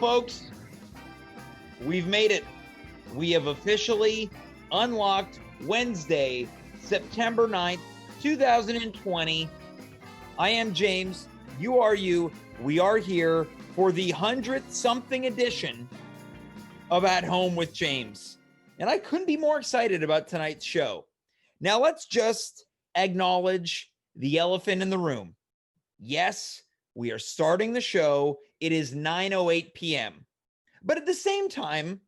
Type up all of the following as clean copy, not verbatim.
folks. We've made it. We have officially unlocked Wednesday, September 9th, 2020. I am James. You are you. We are here for the 100th-something edition of At Home with James. And I couldn't be more excited about tonight's show. Now, let's just acknowledge the elephant in the room. Yes, we are starting the show. It is 9:08 p.m. But at the same time,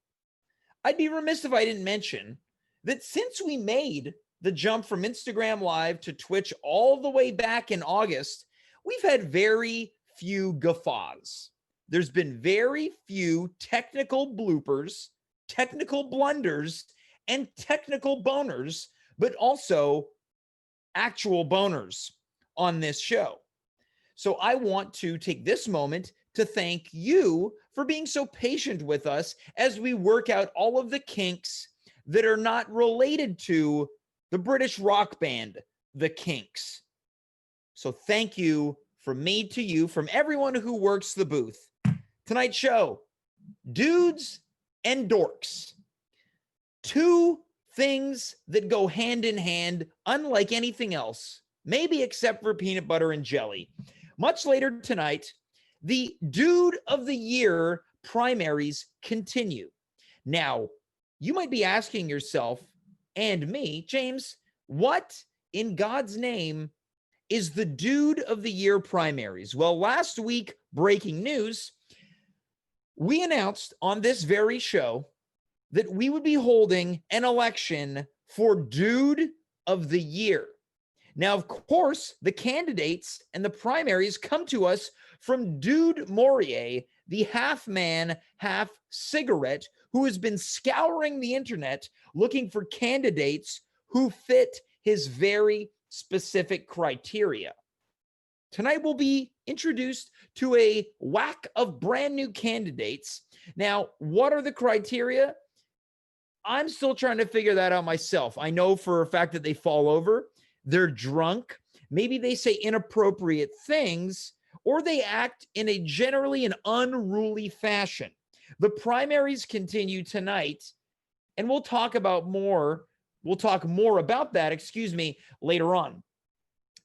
I'd be remiss if I didn't mention that since we made the jump from Instagram Live to Twitch all the way back in August, we've had very few guffaws. There's been very few technical bloopers, technical blunders, and technical boners, but also actual boners on this show. So I want to take this moment to thank you for being so patient with us as we work out all of the kinks that are not related to the British rock band, The Kinks. So thank you from me to you, from everyone who works the booth. Tonight's show, dudes and dorks. Two things that go hand in hand, unlike anything else, maybe except for peanut butter and jelly. Much later tonight, the Dude of the Year primaries continue. Now, you might be asking yourself and me, James, what in God's name is the Dude of the Year primaries? Well, last week, breaking news, we announced on this very show that we would be holding an election for Dude of the Year. Now, of course, the candidates and the primaries come to us from Dude Maurier, the half man, half cigarette, who has been scouring the internet looking for candidates who fit his very specific criteria. Tonight, we'll be introduced to a whack of brand new candidates. Now, what are the criteria? I'm still trying to figure that out myself. I know for a fact that they fall over, they're drunk, maybe they say inappropriate things, or they act in a generally an unruly fashion. The primaries continue tonight, and we'll talk more about that, later on.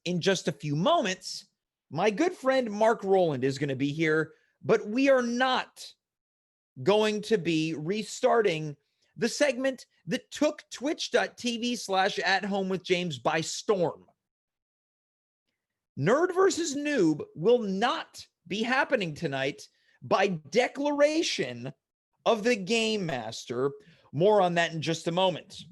In just a few moments, my good friend Marc Rowland is going to be here, but we are not going to be restarting the segment that took twitch.tv/athomewithjames by storm. Nerd versus Noob will not be happening tonight by declaration of the Game Master. More on that in just a moment.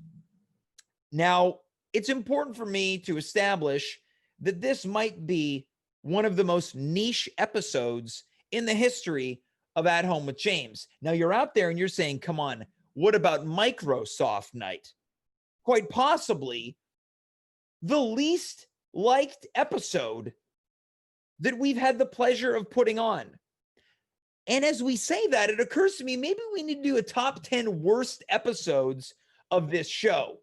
Now, it's important for me to establish that this might be one of the most niche episodes in the history of At Home with James. Now, you're out there and you're saying, come on, what about Microsoft Night? Quite possibly the least liked episode that we've had the pleasure of putting on. And as we say that, it occurs to me, maybe we need to do a top 10 worst episodes of this show.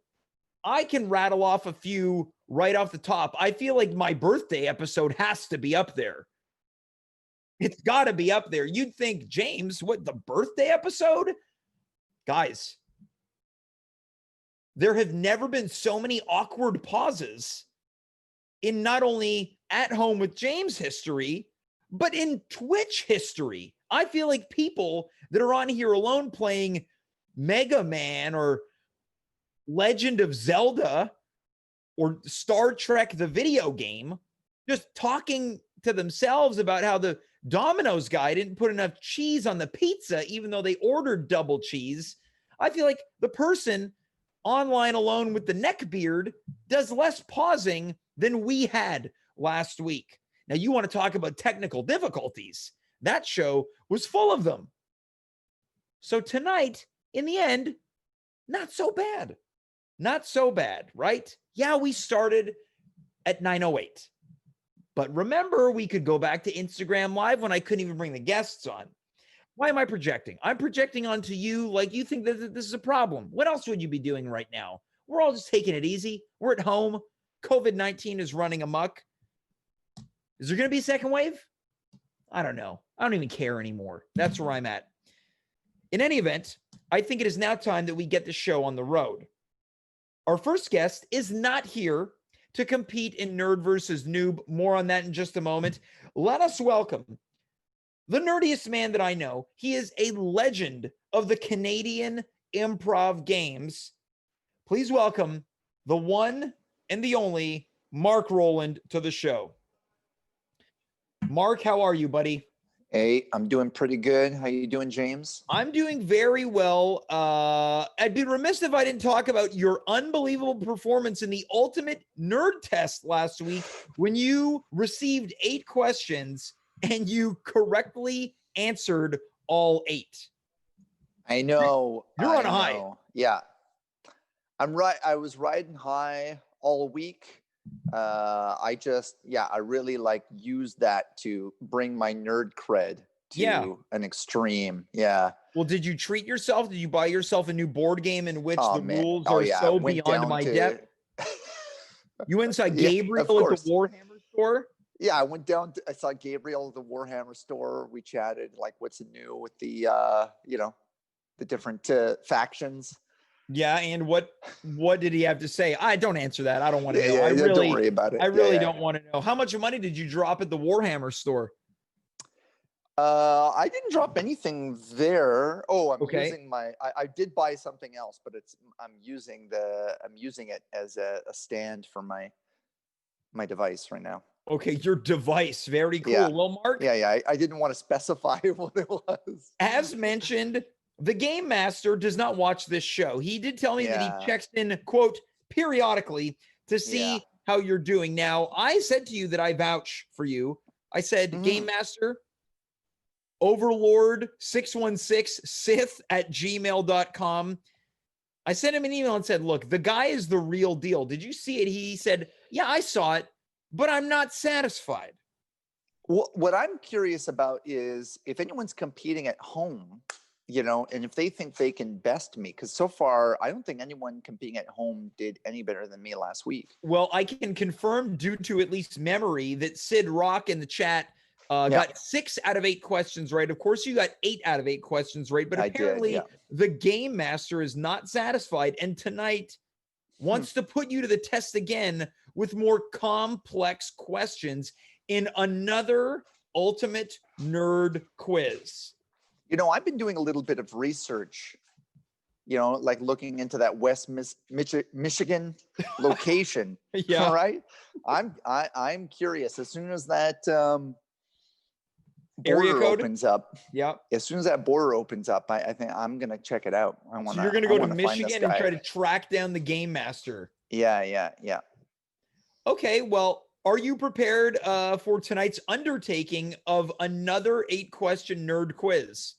I can rattle off a few right off the top. I feel like my birthday episode has to be up there. It's got to be up there. You'd think, James, what, the birthday episode? Guys, there have never been so many awkward pauses in not only At Home with James history, but in Twitch history. I feel like people that are on here alone playing Mega Man or Legend of Zelda or Star Trek, the video game, just talking to themselves about how the Domino's guy didn't put enough cheese on the pizza, even though they ordered double cheese. I feel like the person online alone with the neck beard does less pausing than we had last week. Now, you want to talk about technical difficulties. That show was full of them. So tonight, in the end, not so bad. Not so bad, right? Yeah, we started at 9:08. But remember, we could go back to Instagram Live when I couldn't even bring the guests on. Why am I projecting? I'm projecting onto you like you think that this is a problem. What else would you be doing right now? We're all just taking it easy. We're at home. COVID-19 is running amok. Is there going to be a second wave? I don't know. I don't even care anymore. That's where I'm at. In any event, I think it is now time that we get the show on the road. Our first guest is not here to compete in Nerd versus Noob. More on that in just a moment. Let us welcome the nerdiest man that I know. He is a legend of the Canadian improv games. Please welcome the one and the only Marc Rowland to the show. Marc, how are you, buddy? Hey, I'm doing pretty good. How you doing, James? I'm doing very well. I'd be remiss if I didn't talk about your unbelievable performance in the ultimate nerd test last week when you received 8 questions and you correctly answered all 8. I know. You're on a high. Yeah. I'm right. I was riding high all week. I really used that to bring my nerd cred to an extreme. Yeah. Well, did you treat yourself? Did you buy yourself a new board game in which rules are so beyond my depth? You went and saw Gabriel at the Warhammer store? Yeah, I went down. I saw Gabriel at the Warhammer store. We chatted like, what's new with the, the different factions. Yeah, and what did he have to say? I don't answer that. I don't want to know. Don't worry about it. I really don't want to know. How much money did you drop at the Warhammer store? I didn't drop anything there. Oh, I'm using I did buy something else, but I'm using it as a stand for my device right now. Okay, your device. Very cool. Yeah. Well, Marc. Yeah. I didn't want to specify what it was. As mentioned, the Game Master does not watch this show. He did tell me that he checks in, quote, periodically to see how you're doing. Now, I said to you that I vouch for you. I said, Game Master, Overlord616sith@gmail.com. I sent him an email and said, look, the guy is the real deal. Did you see it? He said, yeah, I saw it, but I'm not satisfied. What I'm curious about is if anyone's competing at home, and if they think they can best me, because so far, I don't think anyone competing at home did any better than me last week. Well, I can confirm due to at least memory that Sid Rock in the chat got 6 out of 8 questions right. Of course, you got 8 out of 8 questions right, but apparently the Game Master is not satisfied and tonight wants to put you to the test again with more complex questions in another ultimate nerd quiz. I've been doing a little bit of research, like looking into that West Michigan location. Yeah. All right. I'm curious. As soon as that border opens up. Yeah. As soon as that border opens up, I think I'm gonna check it out. So you're gonna go to Michigan and try to track down the Game Master. Yeah. Okay. Well, are you prepared for tonight's undertaking of another 8-question nerd quiz?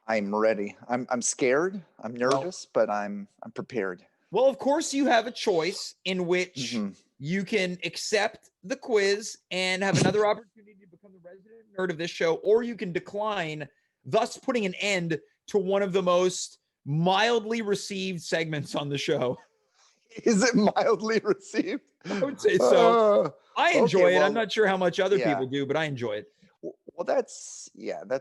I'm ready. I'm scared. I'm nervous, but I'm prepared. Well, of course, you have a choice in which you can accept the quiz and have another opportunity to become the resident nerd of this show, or you can decline, thus putting an end to one of the most mildly received segments on the show. Is it mildly received? I would say so. I enjoy it. I'm not sure how much other people do, but I enjoy it. Well, that's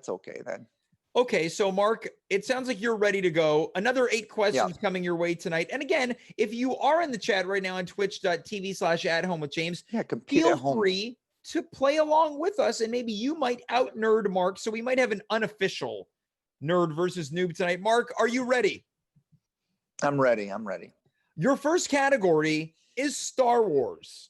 okay then. Okay, so Marc, it sounds like you're ready to go. Another 8 questions coming your way tonight. And again, if you are in the chat right now on twitch.tv/@homewithjames, feel free to play along with us and maybe you might out-nerd Marc. So we might have an unofficial nerd versus noob tonight. Marc, are you ready? I'm ready. Your first category is Star Wars.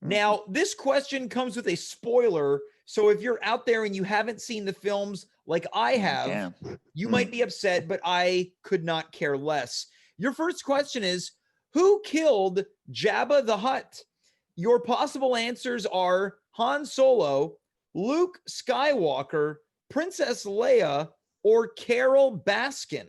Now, this question comes with a spoiler. So if you're out there and you haven't seen the films like I have, you might be upset, but I could not care less. Your first question is, who killed Jabba the Hutt? Your possible answers are Han Solo, Luke Skywalker, Princess Leia, or Carol Baskin.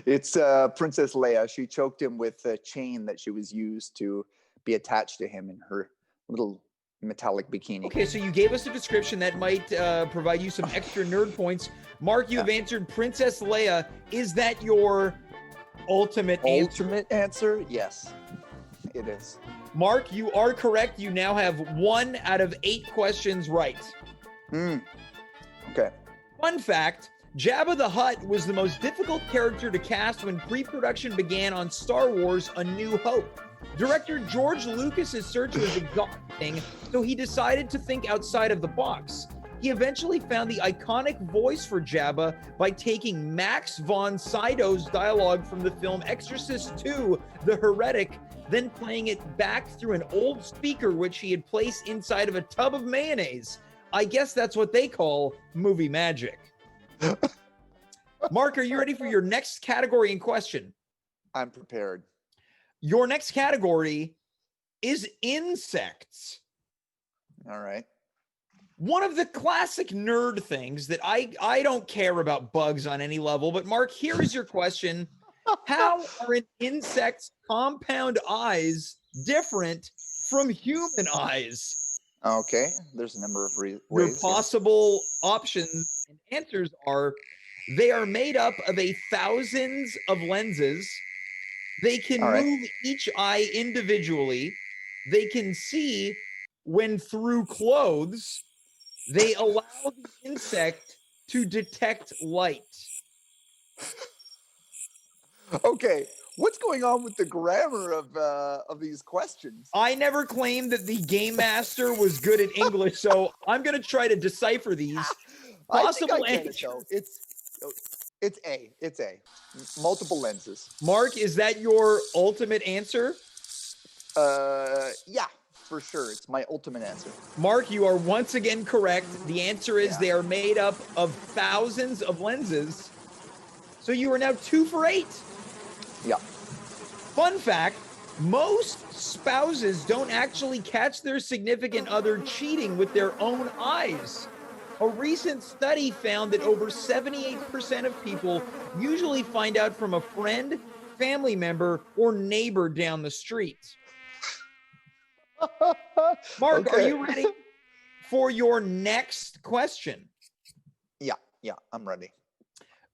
It's Princess Leia. She choked him with a chain that she was used to be attached to him in her little metallic bikini. Okay, so you gave us a description that might provide you some extra nerd points. Marc, you have answered Princess Leia. Is that your ultimate answer? Ultimate answer? Yes, it is. Mark, you are correct. You now have 1 out of 8 questions right. Okay. Fun fact, Jabba the Hutt was the most difficult character to cast when pre-production began on Star Wars A New Hope. Director George Lucas's search was exhausting, so he decided to think outside of the box. He eventually found the iconic voice for Jabba by taking Max von Sydow's dialogue from the film Exorcist II, The Heretic, then playing it back through an old speaker which he had placed inside of a tub of mayonnaise. I guess that's what they call movie magic. Mark, are you ready for your next category in question? I'm prepared. Your next category is insects. All right. One of the classic nerd things that I don't care about bugs on any level, but Mark, here is your question. How are an insect's compound eyes different from human eyes? Okay. There's a number of ways. Your possible options and answers are: they are made up of thousands of lenses. They can move each eye individually. They can see when through clothes. They allow the insect to detect light. Okay, what's going on with the grammar of these questions? I never claimed that the game master was good at English, so I'm going to try to decipher these. Possible answers. It's A. It's A. Multiple lenses. Mark, is that your ultimate answer? Yeah, for sure. It's my ultimate answer. Mark, you are once again correct. The answer is they are made up of thousands of lenses. So you are now 2 for 8. Yeah. Fun fact, most spouses don't actually catch their significant other cheating with their own eyes. A recent study found that over 78% of people usually find out from a friend, family member, or neighbor down the street. Mark, are you ready for your next question? Yeah, I'm ready.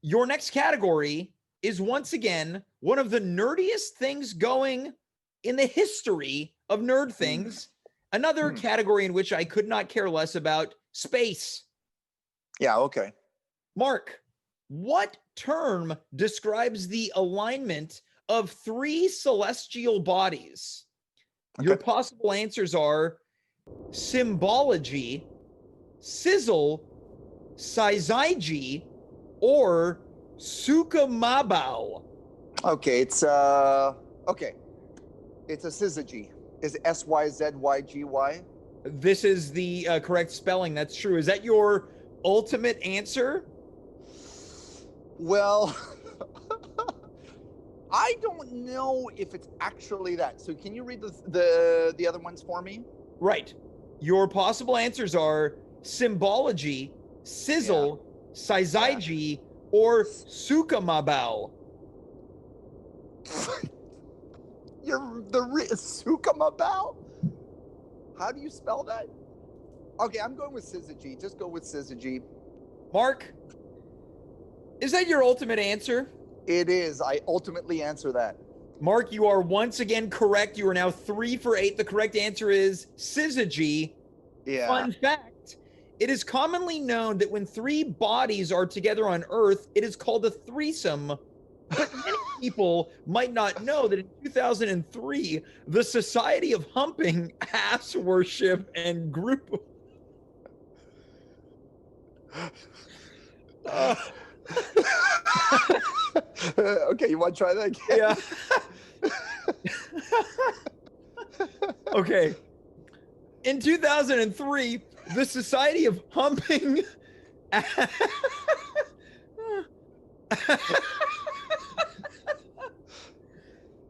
Your next category is once again one of the nerdiest things going in the history of nerd things. Another category in which I could not care less about: space. Yeah, okay. Mark, what term describes the alignment of 3 celestial bodies? Okay. Your possible answers are symbology, sizzle, syzygy, or sukamabao. Okay, it's It's a syzygy. Is it SYZYGY? This is the correct spelling. That's true. Is that your ultimate answer? Well, I don't know if it's actually that. So can you read the other ones for me? Right. Your possible answers are symbology, sizzle, syzygy, or sukamabao. Sukamabao? How do you spell that? Okay, I'm going with syzygy. Just go with syzygy. Mark, is that your ultimate answer? It is. I ultimately answer that. Mark, you are once again correct. You are now 3 for 8. The correct answer is syzygy. Yeah. Fun fact, it is commonly known that when 3 bodies are together on Earth, it is called a threesome. But many people might not know that in 2003, the Society of Humping, Ass Worship, and Group... Okay, you want to try that again? Yeah. Okay. In 2003, the Society of Humping...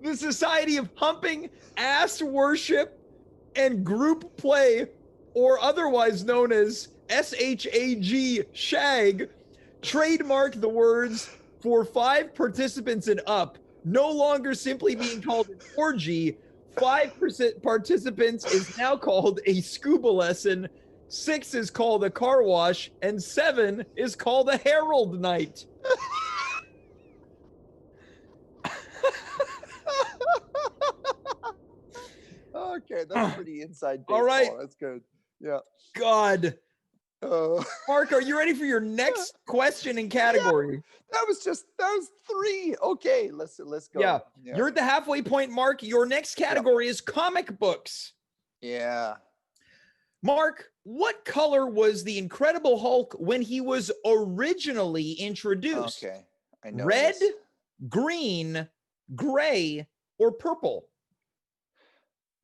The Society of Humping, Ass Worship, and Group Play, or otherwise known as SHAG, SHAG, trademarked the words for 5 participants and up, no longer simply being called an orgy. 5% participants is now called a scuba lesson, 6 is called a car wash, and 7 is called a Herald Night. Oh Okay, that's pretty inside baseball. All right. That's good. Yeah. God. Uh, Mark, are you ready for your next question and category? that was 3. Okay, let's go. Yeah. You're at the halfway point, Mark. Your next category is comic books. Yeah. Mark, what color was the Incredible Hulk when he was originally introduced? Okay. I know Red, this. green, gray, or purple?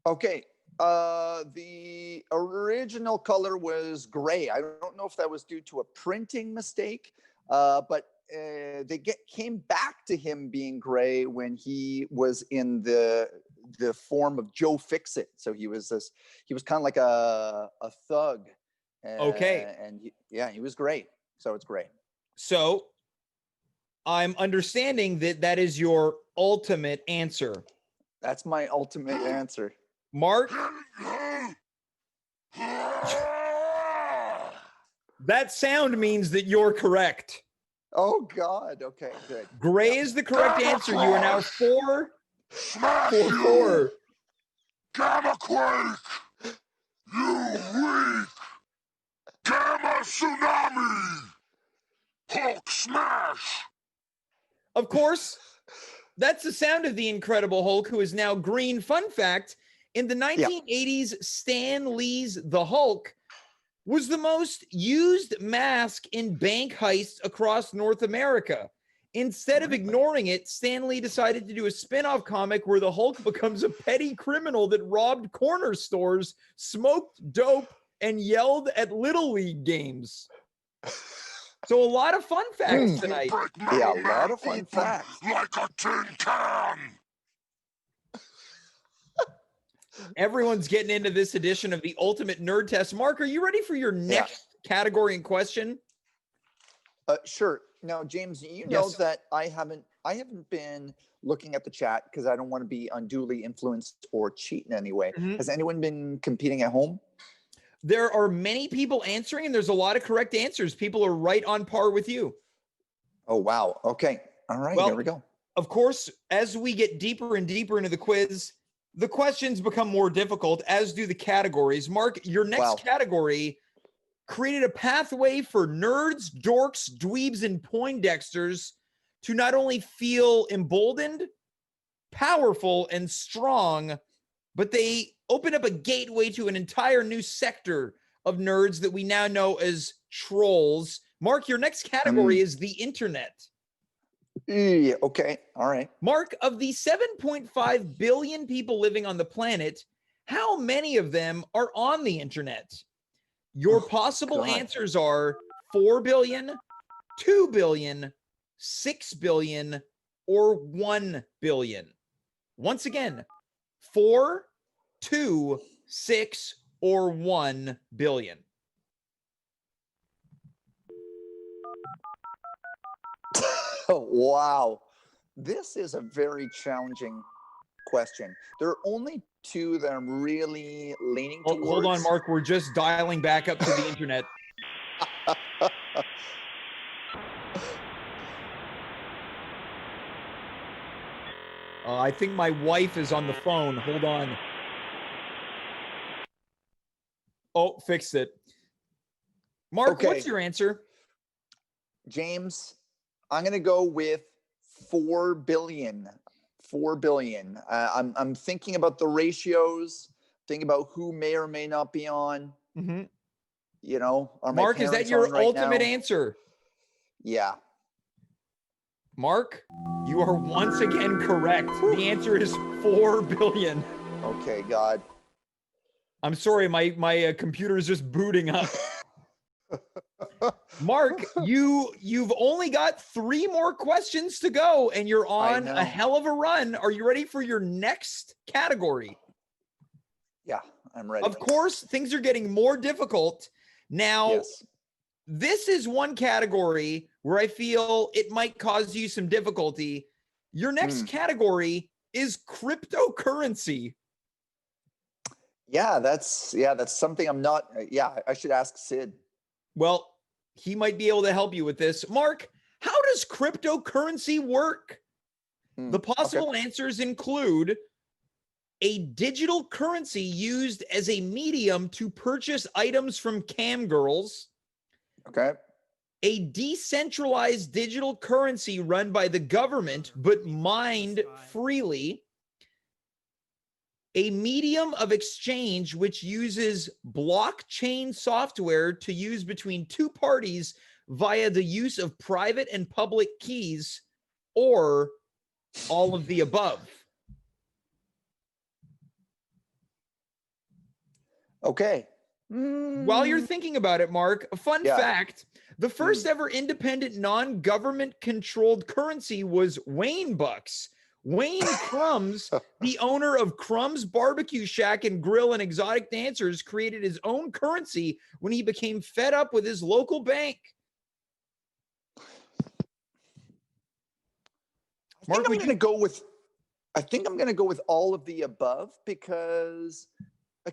Okay. The original color was gray. I don't know if that was due to a printing mistake, but they came back to him being gray when he was in the form of Joe Fixit. So he was kind of like a thug. Okay. And he was great. So it's great. So I'm understanding that is your ultimate answer. That's my ultimate answer. Mark? That sound means that you're correct. Oh, God. Okay, good. Gray is the correct answer. You are now 4 for 4. Gamma Quake! You weak! Gamma Tsunami! Hulk Smash! Of course, that's the sound of the Incredible Hulk, who is now green. Fun fact, in the 1980s, Stan Lee's The Hulk was the most used mask in bank heists across North America. Instead of ignoring it, Stan Lee decided to do a spin-off comic where the Hulk becomes a petty criminal that robbed corner stores, smoked dope, and yelled at Little League games. So a lot of fun facts tonight. Yeah, a lot of fun facts. Like a tin can! Everyone's getting into this edition of the Ultimate Nerd Test. Mark, are you ready for your next category in question? Sure. Now, James, you know that I haven't been looking at the chat because I don't want to be unduly influenced or cheat in any way. Has anyone been competing at home? There are many people answering, and there's a lot of correct answers. People are right on par with you. Oh, wow. Okay. All right. Well, here we go. Of course, as we get deeper and deeper into the quiz, the questions become more difficult, as do the categories. Mark, your next category created a pathway for nerds, dorks, dweebs, and poindexters to not only feel emboldened, powerful, and strong, but they opened up a gateway to an entire new sector of nerds that we now know as trolls. Mark, your next category is the internet. Yeah, okay. All right. Mark, of the 7.5 billion people living on the planet, how many of them are on the internet? Your possible answers are 4 billion, 2 billion, 6 billion, or 1 billion. Once again, 4, 2, 6, or 1 billion. Oh, wow. This is a very challenging question. There are only 2 that I'm really leaning towards. Hold on, Mark. We're just dialing back up to the internet. I think my wife is on the phone. Hold on. Oh, fixed it. Mark, what's your answer? James, I'm going to go with 4 billion. 4 billion. I'm thinking about the ratios, thinking about who may or may not be on. You know, Mark, is that your ultimate answer? Yeah. Mark, you are once again correct. The answer is 4 billion. Okay, God. I'm sorry, my computer is just booting up. Mark, you've only got 3 more questions to go, and you're on a hell of a run. Are you ready for your next category? Yeah, I'm ready. Of course, things are getting more difficult. Now, this is one category where I feel it might cause you some difficulty. Your next category is cryptocurrency. Yeah, that's something I'm not. I should ask Sid. Well, he might be able to help you with this. Mark, how does cryptocurrency work? The possible answers include a digital currency used as a medium to purchase items from cam girls. Okay. A decentralized digital currency run by the government but mined freely. A medium of exchange which uses blockchain software to use between two parties via the use of private and public keys, or all of the above. Okay. While you're thinking about it, Mark, a fun fact, the first ever independent non-government controlled currency was Wayne Bucks. Wayne Crumbs, the owner of Crumbs Barbecue Shack and Grill and Exotic Dancers, created his own currency when he became fed up with his local bank. I think I'm going to go with all of the above because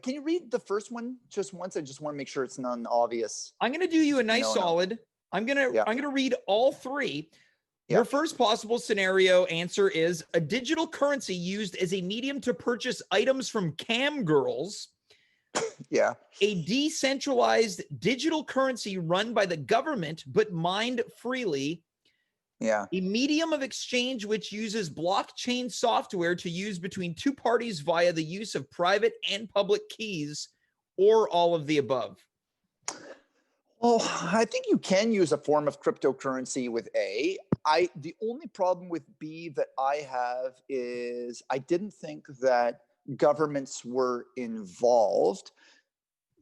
can you read the first one just once? I just want to make sure it's non-obvious. I'm going to do you a nice solid. I'm going to read all three. Your first possible scenario answer is a digital currency used as a medium to purchase items from cam girls. Yeah. A decentralized digital currency run by the government but mined freely. Yeah. A medium of exchange which uses blockchain software to use between two parties via the use of private and public keys, or all of the above. Well, I think you can use a form of cryptocurrency with A. The only problem with B that I have is I didn't think that governments were involved.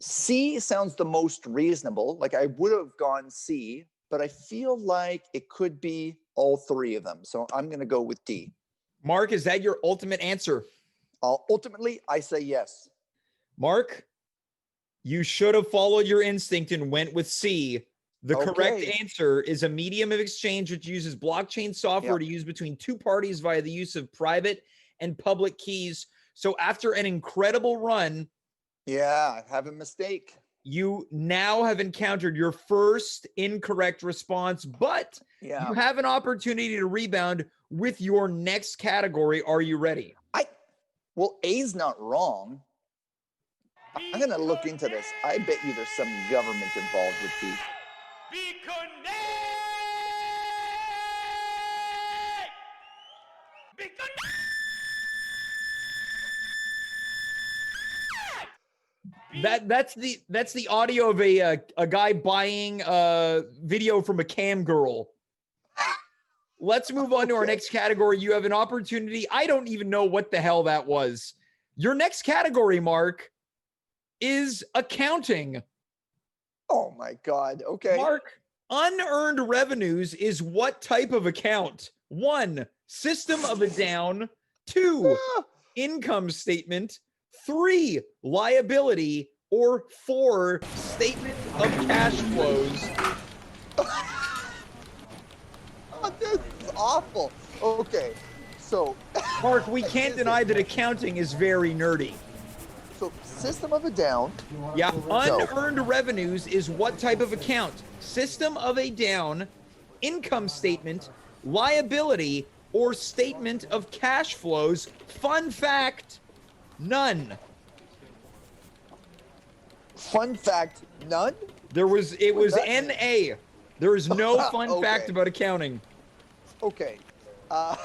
C sounds the most reasonable. Like I would have gone C, but I feel like it could be all three of them. So I'm going to go with D. Mark, is that your ultimate answer? Ultimately, I say yes. Mark, you should have followed your instinct and went with C. The correct answer is a medium of exchange which uses blockchain software to use between two parties via the use of private and public keys. So after an incredible run, I have a mistake. You now have encountered your first incorrect response, but you have an opportunity to rebound with your next category. Are you ready? Well, A's not wrong. I'm going to look into this. I bet you there's some government involved with B. That's the audio of a guy buying a video from a cam girl. Let's move on to our next category. You have an opportunity. I don't even know what the hell that was. Your next category, Mark, is accounting. Oh my God. Okay. Mark, unearned revenues is what type of account? 1, system of a down. 2, income statement. 3, liability. Or 4, statement of cash flows. Oh, this is awful. Okay. So, Mark, we can't deny that accounting is very nerdy. So, system of a down. Yeah, unearned revenues is what type of account? System of a down, income statement, liability, or statement of cash flows. Fun fact, none. Fun fact, none? It was NA. There is no fun fact about accounting. Okay. I'm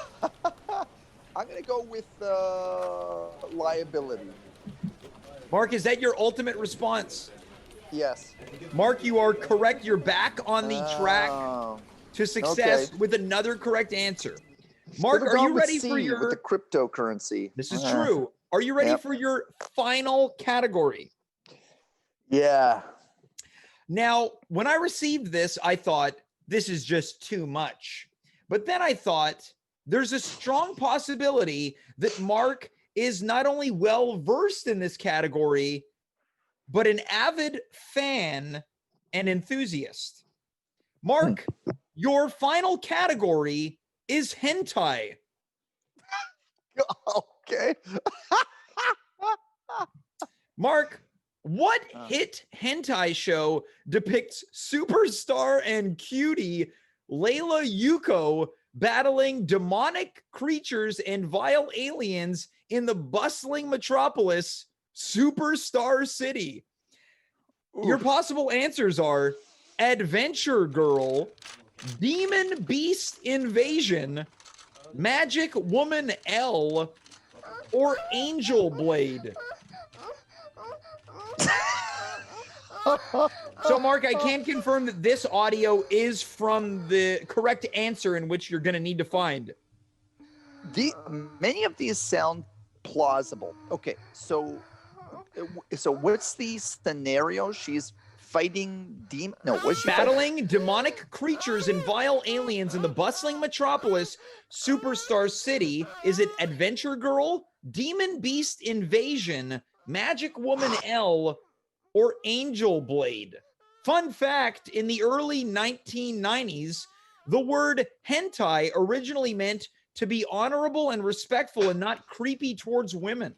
going to go with liability. Mark, is that your ultimate response? Yes. Mark, you are correct. You're back on the track to success with another correct answer. Mark, are you ready for your with the cryptocurrency? This is true. Are you ready for your final category? Yeah. Now, when I received this, I thought this is just too much. But then I thought there's a strong possibility that Mark is not only well-versed in this category, but an avid fan and enthusiast. Mark, your final category is hentai. Okay. Mark, what hit hentai show depicts superstar and cutie Layla Yuko battling demonic creatures and vile aliens in the bustling metropolis, Superstar City. Your possible answers are Adventure Girl, Demon Beast Invasion, Magic Woman L, or Angel Blade. So, Mark, I can confirm that this audio is from the correct answer in which you're going to need to find. Many of these sound plausible. Okay, so what's the scenario? She's fighting demon. No, what's she battling demonic creatures and vile aliens in the bustling metropolis, Superstar City. Is it Adventure Girl, Demon Beast Invasion, Magic Woman L, or Angel Blade? Fun fact, in the early 1990s, the word hentai originally meant to be honorable and respectful and not creepy towards women.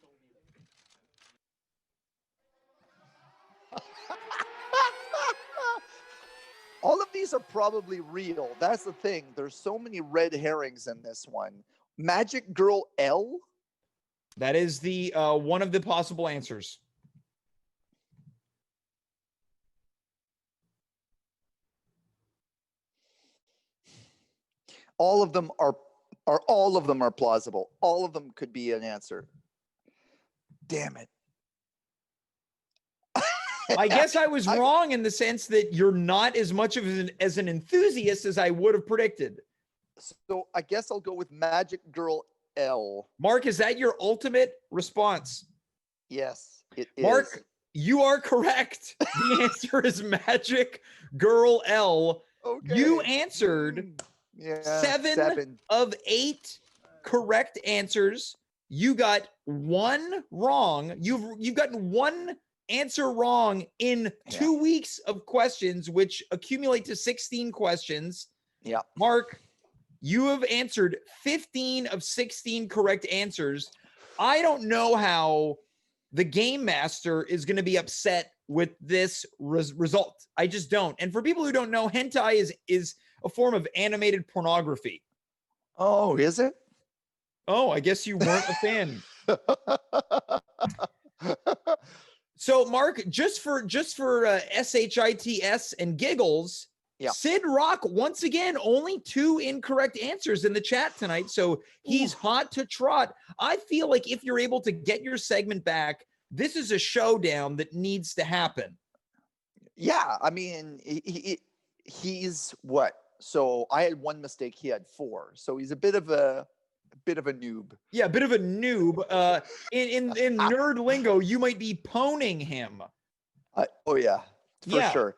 All of these are probably real. That's the thing. There's so many red herrings in this one. Magic Girl L? That is the one of the possible answers. All of them are plausible. All of them could be an answer. Damn it. I guess I was wrong in the sense that you're not as much of an enthusiast as I would have predicted. So I guess I'll go with Magic Girl L. Mark, is that your ultimate response? Yes, it is. Mark, you are correct. The answer is Magic Girl L. Okay. You answered seven of 8 correct answers. You got one wrong. You've gotten one answer wrong in 2 weeks of questions, which accumulate to 16 questions. Yeah. Mark, you have answered 15 of 16 correct answers. I don't know how the game master is going to be upset with this result. I just don't. And for people who don't know, hentai is a form of animated pornography. Oh, is it? Oh, I guess you weren't a fan. So, Mark, just for SHITS and giggles, Sid Rock, once again, only 2 incorrect answers in the chat tonight. So he's hot to trot. I feel like if you're able to get your segment back, this is a showdown that needs to happen. Yeah, I mean, he's what? So I had 1 mistake. He had 4. So he's a bit of a noob. Yeah, a bit of a noob. In nerd lingo, you might be poning him. Oh yeah, for sure.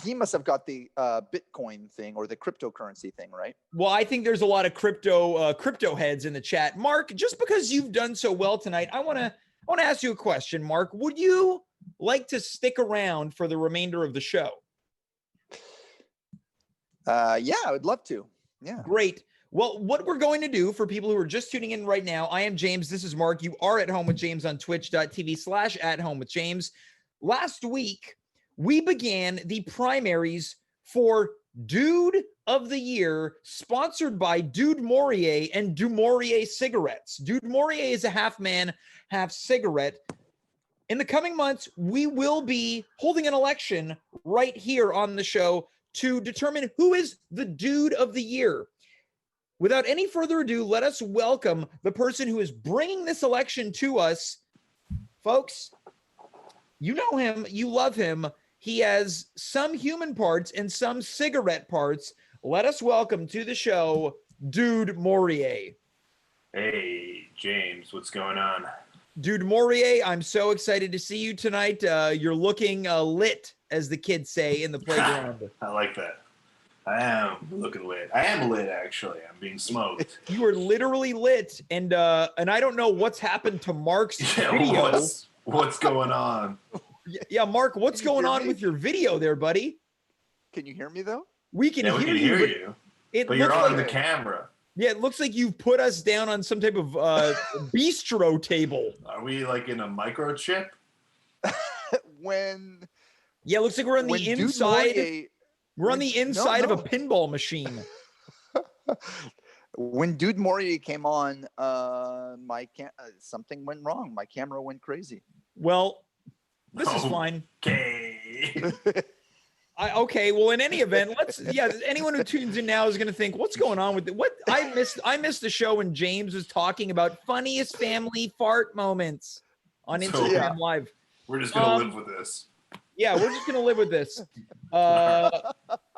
He must have got the Bitcoin thing or the cryptocurrency thing, right? Well, I think there's a lot of crypto heads in the chat. Mark, just because you've done so well tonight, I want to ask you a question. Mark, would you like to stick around for the remainder of the show? Yeah, I would love to. Yeah. Great. Well, what we're going to do for people who are just tuning in right now, I am James. This is Mark. You are at home with James on twitch.tv/@homewithjames. Last week, we began the primaries for Dude of the Year, sponsored by Dude Maurier and Dude Maurier cigarettes. Dude Maurier is a half man, half cigarette. In the coming months, we will be holding an election right here on the show to determine who is the Dude of the Year. Without any further ado, let us welcome the person who is bringing this election to us. Folks, you know him, you love him. He has some human parts and some cigarette parts. Let us welcome to the show, Dude Maurier. Hey, James, what's going on? Dude Maurier, I'm so excited to see you tonight. You're looking lit, as the kids say in the playground. I like that. I am looking lit. I am lit, actually. I'm being smoked. You are literally lit, and I don't know what's happened to Mark's video. What's going on? Yeah, Mark, what's going on with your video there, buddy? Can you hear me though? We can hear you. But you're on the camera. Yeah, it looks like you've put us down on some type of bistro table. Are we like in a microchip? Yeah, it looks like we're on the inside. We're on the inside of a pinball machine. When Dude Maurier came on, something went wrong. My camera went crazy. Well, this is fine. Okay. Okay. Well, in any event, anyone who tunes in now is going to think, what's going on with it? What I missed the show when James was talking about funniest family fart moments on Instagram Live. We're just going to live with this. Yeah, we're just going to live with this.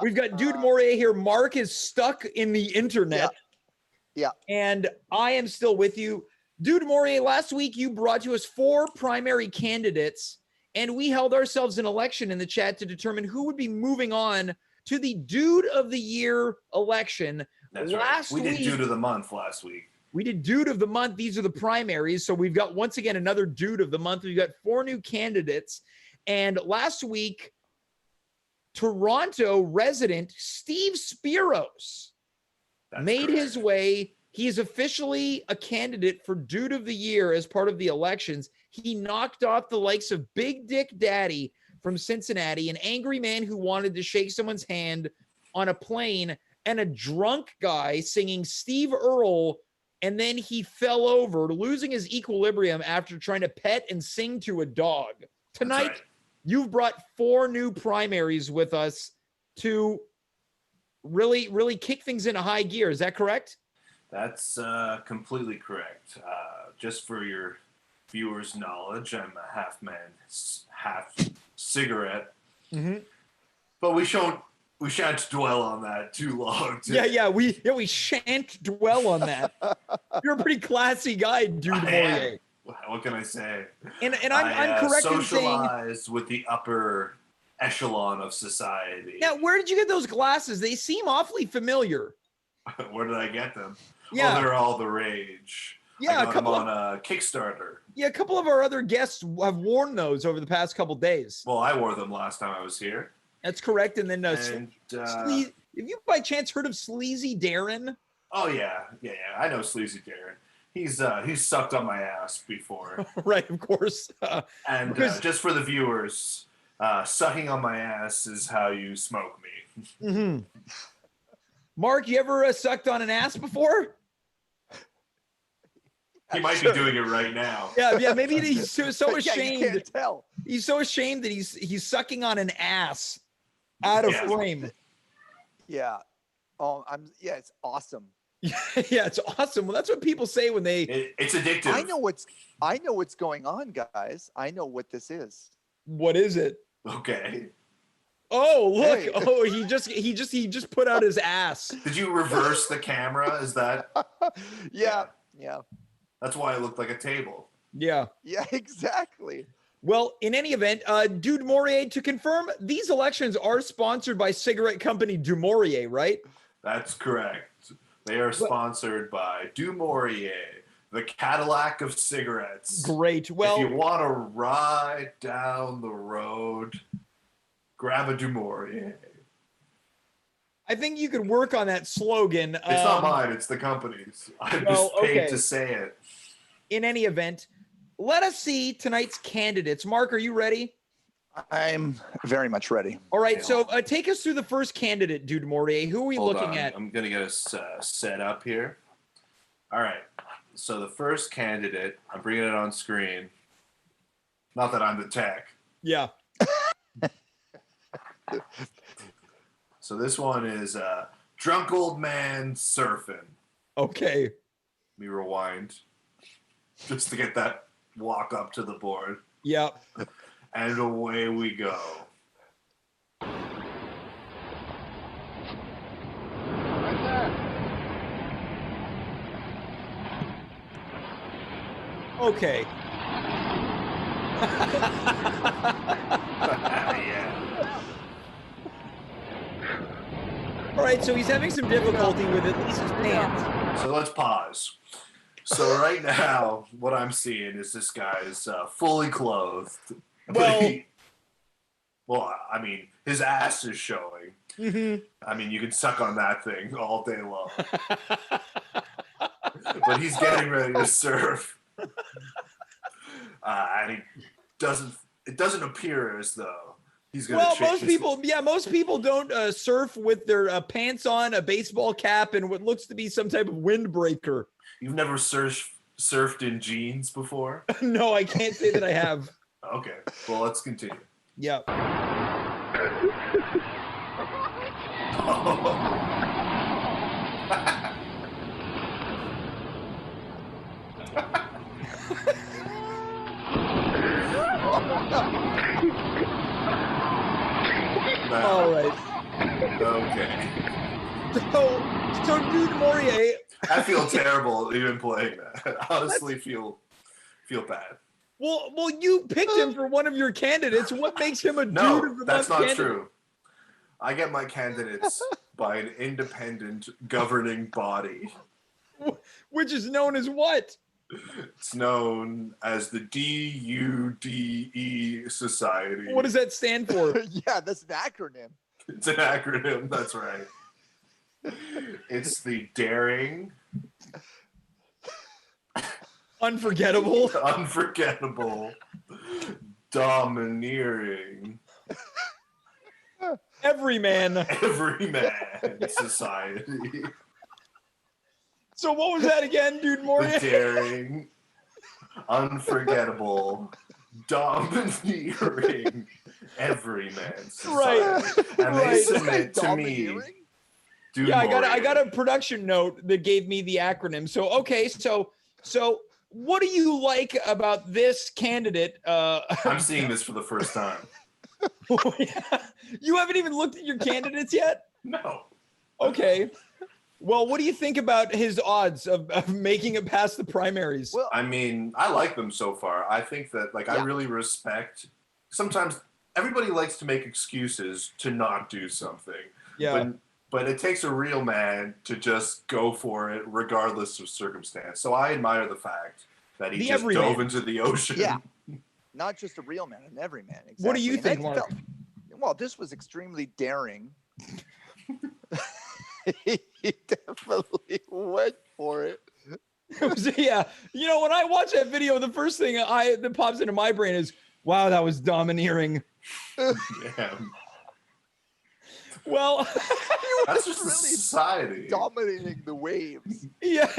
We've got Dude Maurier here. Mark is stuck in the internet. Yeah. And I am still with you. Dude Maurier, last week you brought to us 4 primary candidates, and we held ourselves an election in the chat to determine who would be moving on to the Dude of the Year election. That's right. We did Dude of the Month last week. We did Dude of the Month. These are the primaries. So we've got, once again, another Dude of the Month. We've got 4 new candidates. And last week, Toronto resident Steve Spiros made his way. He is officially a candidate for Dude of the Year as part of the elections. He knocked off the likes of Big Dick Daddy from Cincinnati, an angry man who wanted to shake someone's hand on a plane, and a drunk guy singing Steve Earle, and then he fell over, losing his equilibrium after trying to pet and sing to a dog. Tonight, you've brought 4 new primaries with us to really, really kick things into high gear. Is that correct? That's completely correct. Just for your viewers' knowledge, I'm a half man, half cigarette. Mm-hmm. But we shan't dwell on that too long. We shan't dwell on that. You're a pretty classy guy, Dude Maurier. What can I say? And I'm correct in saying socialized with the upper echelon of society. Yeah, where did you get those glasses? They seem awfully familiar. Where did I get them? Yeah, they're all the rage. Yeah, I got them on a Kickstarter. Yeah, a couple of our other guests have worn those over the past couple days. Well, I wore them last time I was here. That's correct. And then have you by chance heard of Sleazy Darren? Oh yeah. I know Sleazy Darren. He's sucked on my ass before. Right, of course. Just for the viewers, sucking on my ass is how you smoke me. Mm-hmm. Mark, you ever sucked on an ass before? He might be doing it right now. Yeah. Maybe he's so ashamed. You can't tell. He's so ashamed that he's sucking on an ass out of frame. Yeah. It's awesome. Yeah, it's awesome. Well, that's what people say when it's addictive. I know what's going on, guys. I know what this is. What is it? Okay. Oh, look. Hey. Oh, he just put out his ass. Did you reverse the camera? Is that? Yeah. That's why it looked like a table. Yeah. Yeah, exactly. Well, in any event, Dude Maurier, to confirm, these elections are sponsored by cigarette company Dude Maurier, right? That's correct. They are sponsored by Dude Maurier, the Cadillac of cigarettes. Great. Well, if you want to ride down the road, grab a Dude Maurier. I think you could work on that slogan. It's not mine, it's the company's. I'm just paid to say it. In any event, let us see tonight's candidates. Mark, are you ready? I'm very much ready. All right, so take us through the first candidate, Dude Maurier. Who are we looking at? I'm going to get us set up here. All right, so the first candidate, I'm bringing it on screen. Not that I'm the tech. Yeah. So this one is Drunk Old Man Surfing. Okay. Let me rewind just to get that walk up to the board. Yep. And away we go. Okay. Yeah. All right, so he's having some difficulty with at least his pants. So let's pause. So right now, what I'm seeing is this guy is fully clothed. Well, I mean, his ass is showing. Mm-hmm. I mean, you can suck on that thing all day long. But he's getting ready to surf. And it doesn't appear as though He's gonna Well, change most people don't surf with their pants on, a baseball cap, and what looks to be some type of windbreaker. You've never surfed in jeans before? No, I can't say that I have. Okay, well, let's continue. Yeah. All right. Okay. So Dude Maurier. I feel terrible even playing that. I honestly feel bad. Well, you picked him for one of your candidates. What makes him a dude of the month that's not candidate? true. I get my candidates by an independent governing body. Which is known as what? It's known as the DUDE Society. What does that stand for? Yeah, that's an acronym. It's an acronym, that's right. It's the Daring, Unforgettable, Domineering, Everyman Society. So what was that again, Dude Maurier? The Daring, Unforgettable, Domineering Everyman Society. Right. And they submit to me. Dude Yeah, Maurier. I got a production note that gave me the acronym. So okay, so what do you like about this candidate? I'm seeing this for the first time. You haven't even looked at your candidates yet? No. Okay. Well, what do you think about his odds of making it past the primaries? Well, I mean, I like them so far. I think that, I really respect. Sometimes everybody likes to make excuses to not do something. Yeah. But it takes a real man to just go for it regardless of circumstance. So I admire the fact that he just dove into the ocean. Yeah. Not just a real man, an everyman. Exactly. What do you think, Mark? Well, this was extremely daring. He definitely went for it. Yeah. You know, when I watch that video, the first thing that pops into my brain is, wow, that was domineering. Yeah. Well, that's just really society dominating the waves. Yeah.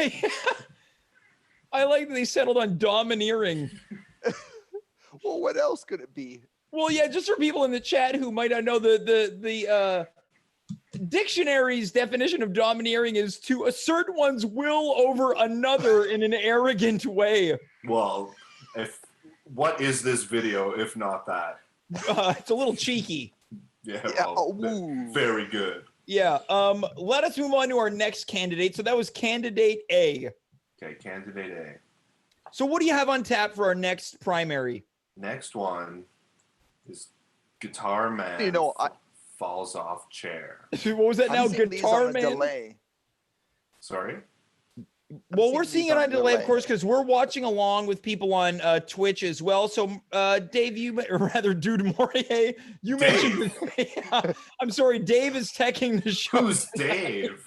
I like that they settled on domineering. Well, what else could it be? Well, yeah, just for people in the chat who might not know, the dictionary's definition of domineering is to assert one's will over another in an arrogant way. Well, what is this video if not that? It's a little cheeky. Yeah, very good. Yeah. Let us move on to our next candidate. So that was candidate A. Okay, candidate A. So what do you have on tap for our next primary? Next one is Guitar Man falls off chair. What was that now? Guitar Man? Delay. Sorry? Well, we're seeing it on delay, of course, because we're watching along with people on Twitch as well. So, Dave, Dude Maurier, you mentioned. I'm sorry, Dave is teching the show. Who's Dave?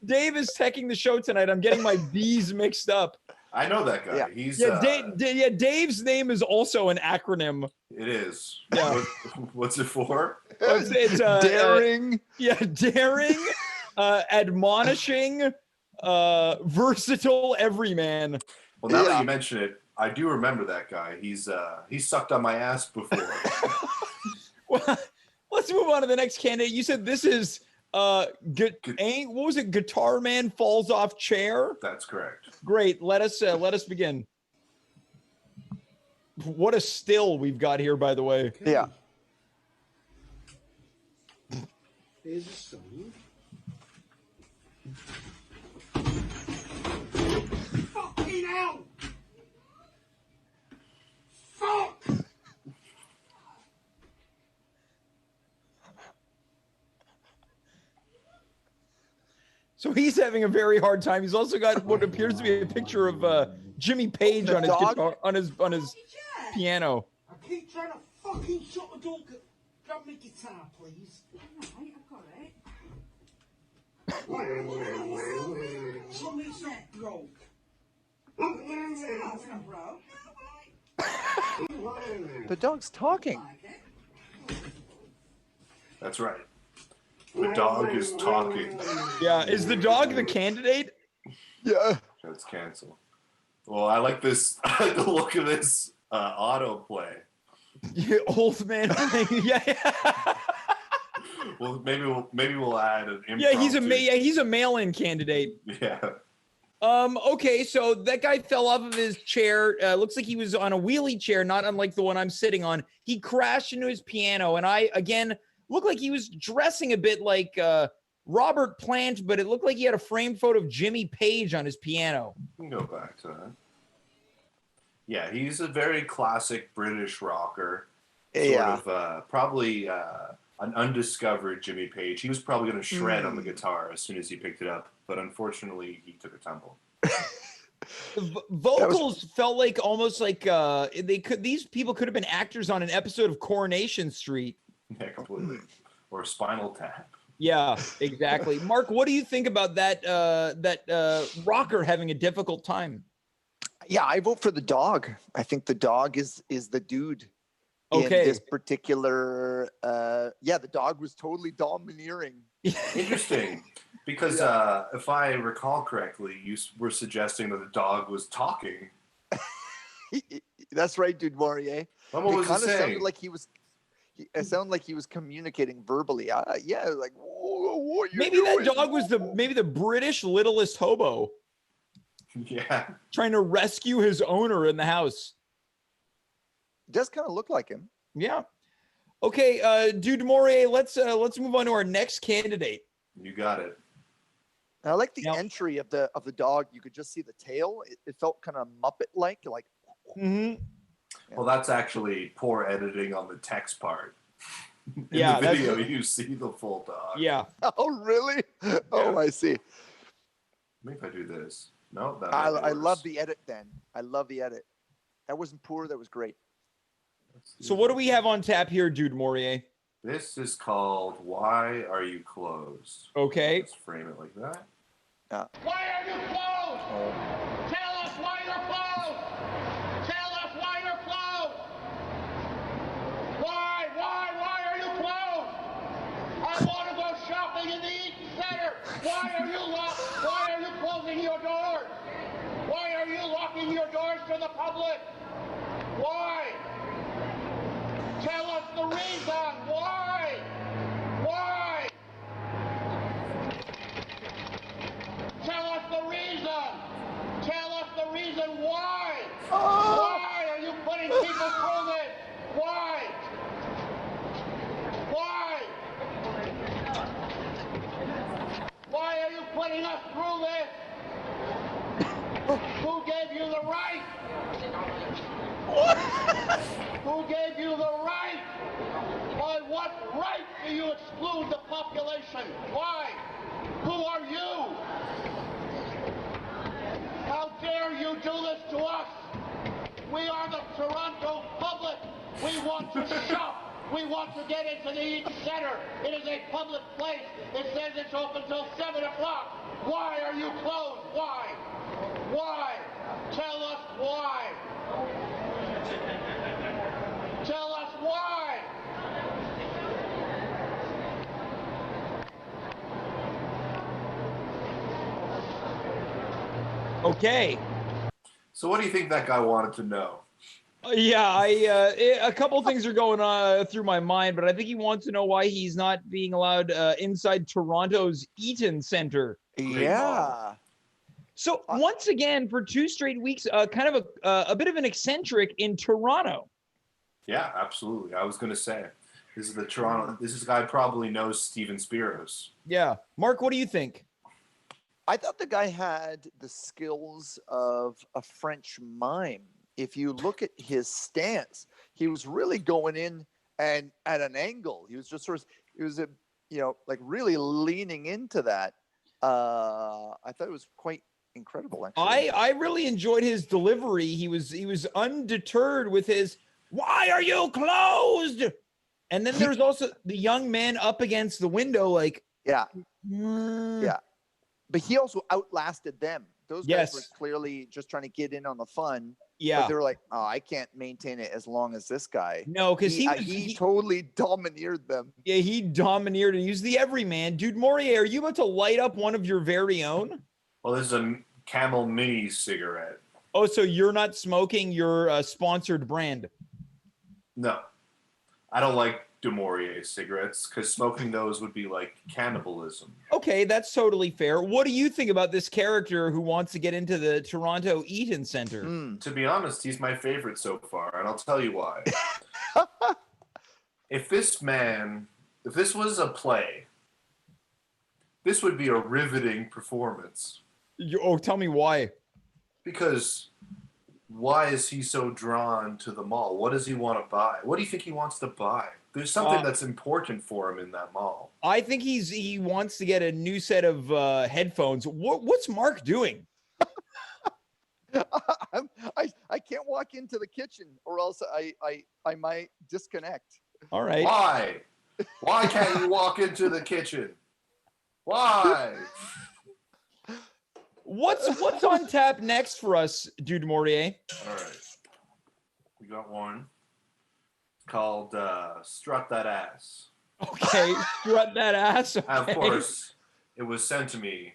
Dave is teching the show tonight. I'm getting my B's mixed up. I know that guy. Yeah. He's Dave's name is also an acronym. It is. Yeah. What's it for? It's daring. Daring, admonishing. Versatile everyman. Well, now that you mention it, I do remember that guy. He's sucked on my ass before. Well, let's move on to the next candidate. You said this is what was it? Guitar Man falls off chair. That's correct. Great. Let us begin. What a still we've got here, by the way. Okay. Yeah. Here's a song. Fucking hell! Fuck! So he's having a very hard time. He's also got what appears to be a picture of Jimmy Page on his guitar, on his piano. I keep trying to fucking shut the door. Grab me guitar, please. Alright, I've got it. Something's not broke. It's not broke. The dog's talking. Like it. That's right. The dog is talking. Yeah, is the dog the candidate? Yeah. Let's cancel. Well, I like this. I like the look of this autoplay. Yeah, old man playing. Yeah. Well, maybe we'll add an impromptu. Yeah, he's a mail-in candidate. Yeah. Okay, so that guy fell off of his chair. Looks like he was on a wheelie chair, not unlike the one I'm sitting on. He crashed into his piano, and I again looked like he was dressing a bit like Robert Plant, but it looked like he had a framed photo of Jimmy Page on his piano. We can go back to that. Yeah, he's a very classic British rocker. Sort of probably an undiscovered Jimmy Page. He was probably going to shred on the guitar as soon as he picked it up, but unfortunately he took a tumble. Vocals felt like almost like these people could have been actors on an episode of Coronation Street. Yeah, completely. Or Spinal Tap. Yeah, exactly. Mark, what do you think about that rocker having a difficult time? Yeah, I vote for the dog. I think the dog is the dude. In this particular, the dog was totally domineering. Interesting, because if I recall correctly, you were suggesting that the dog was talking. That's right, Dude Maurier. What was he saying? Sounded like he was. It sounded like he was communicating verbally. Like whoa, maybe doing? That dog was the British littlest hobo. Yeah, trying to rescue his owner in the house. Does kind of look like him. Yeah. Okay, Dude Maurier, let's move on to our next candidate. You got it. I like the entry of the dog. You could just see the tail. It felt kind of Muppet-like. Mm-hmm. Yeah. Well, that's actually poor editing on the text part. In the video, you see the full dog. Yeah. Oh, really? Yeah. Oh, I see. Maybe if I do this. No, I love the edit then. I love the edit. That wasn't poor. That was great. So what do we have on tap here, Dude Maurier? This is called Why Are You Closed? Okay. Let's frame it like that. Why are you closed? Tell us why you're closed. Tell us why you're closed. Why are you closed? I want to go shopping in the Eaton Center. Why are you locked? Why are you closing your doors? Why are you locking your doors to the public? Why? Tell us the reason. Why? Why? Tell us the reason. Tell us the reason why. Why are you putting people through this? Why? Why? Why are you putting us through this? Who gave you the right? Who gave you the right? By what right do you exclude the population? Why? Who are you? How dare you do this to us? We are the Toronto public. We want to shop. We want to get into the Eaton Center. It is a public place. It says it's open till 7 o'clock. Why are you closed? Why? Why? Tell us why. Tell us why. Okay. So what do you think that guy wanted to know? A couple things are going on through my mind, but I think he wants to know why he's not being allowed inside Toronto's Eaton Center. Yeah. So once again, for 2 straight weeks, kind of a bit of an eccentric in Toronto. Yeah, absolutely. I was going to say, this is the Toronto. This guy probably knows Steven Spiros. Yeah. Mark, what do you think? I thought the guy had the skills of a French mime. If you look at his stance, he was really going in and at an angle. He was just like really leaning into that. I thought it was quite incredible, actually. I really enjoyed his delivery. He was undeterred with his "Why are you closed?" And then there's also the young man up against the window, like yeah. But he also outlasted them. Those guys were clearly just trying to get in on the fun. Yeah. But they were like, oh, I can't maintain it as long as this guy. No, because he totally domineered them. Yeah, he domineered and he's the everyman. Dude Maurier, are you about to light up one of your very own? Well, this is a Camel Mini cigarette. Oh, so you're not smoking your sponsored brand? No. I don't like Dude Maurier cigarettes because smoking those would be like cannibalism. Okay, that's totally fair. What do you think about this character who wants to get into the Toronto Eaton Center? To be honest, he's my favorite so far, and I'll tell you why. If this was a play, this would be a riveting performance. Tell me why. Because why is he so drawn to the mall? What does he want to buy? What do you think he wants to buy? There's something that's important for him in that mall. I think he wants to get a new set of headphones. What's Mark doing? I can't walk into the kitchen or else I might disconnect. All right. Why? Why can't you walk into the kitchen? Why? What's on tap next for us, Dude Maurier? All right. We got one called Strut That Ass. Okay, strut that ass. Okay. And of course, it was sent to me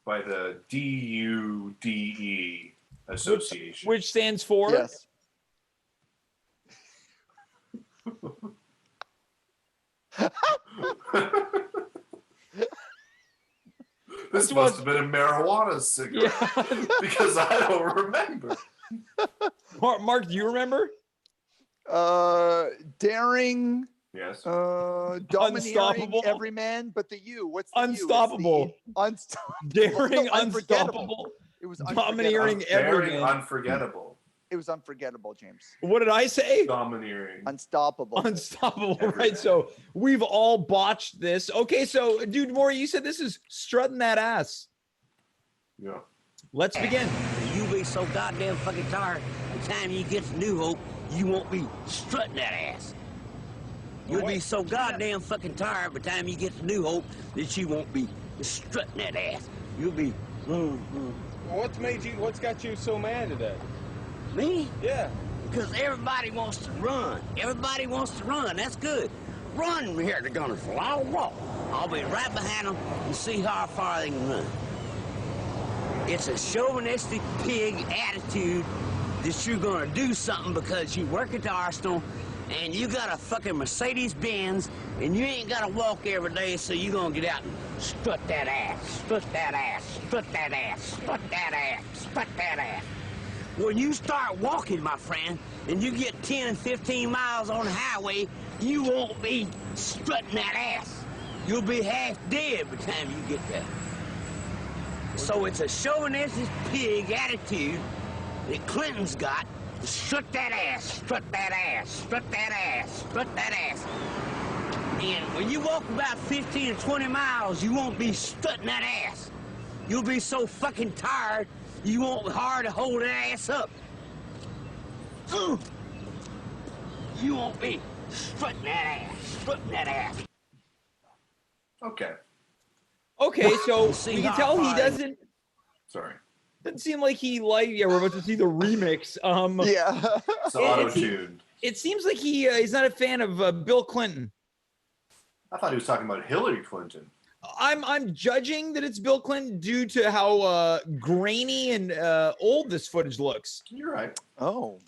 by the DUDE Association. Which stands for? Yes. This must have been a marijuana cigarette because I don't remember. Mark, do you remember? Daring. Yes. Domineering every man, but the U. What's the unstoppable? Unstoppable. Daring, No, unstoppable. It was domineering every man. Unforgettable. It was unforgettable, James. What did I say? Domineering. Unstoppable. Unstoppable, right? So we've all botched this. Okay, so Dude Maurier, you said this is strutting that ass. Yeah. Let's begin. You'll be so goddamn fucking tired. The time you get to New Hope, you won't be strutting that ass. You'll be so goddamn fucking tired by the time you get to New Hope that you won't be strutting that ass. You'll be. What's got you so mad today? Me? Yeah. Because everybody wants to run. Everybody wants to run. That's good. Run here, they're gonna I'll walk. I'll be right behind them and see how far they can run. It's a chauvinistic pig attitude that you're gonna do something because you work at the arsenal and you got a fucking Mercedes-Benz and you ain't gotta walk every day, so you're gonna get out and strut that ass, strut that ass, strut that ass, strut that ass, strut that ass. When you start walking, my friend, and you get 10 and 15 miles on the highway, you won't be strutting that ass. You'll be half dead by the time you get there. So it's a chauvinistic pig attitude that Clinton's got. Strut that ass, strut that ass, strut that ass, strut that ass. And when you walk about 15 or 20 miles, you won't be strutting that ass. You'll be so fucking tired, you won't be hard to hold that ass up. You won't be strutting that ass, strutting that ass. Okay. Okay, so we can tell he doesn't. Sorry. Doesn't seem like he Yeah, we're about to see the remix. Yeah. It's auto-tuned. It seems like he's not a fan of Bill Clinton. I thought he was talking about Hillary Clinton. I'm judging that it's Bill Clinton due to how grainy and old this footage looks. You're right. Oh.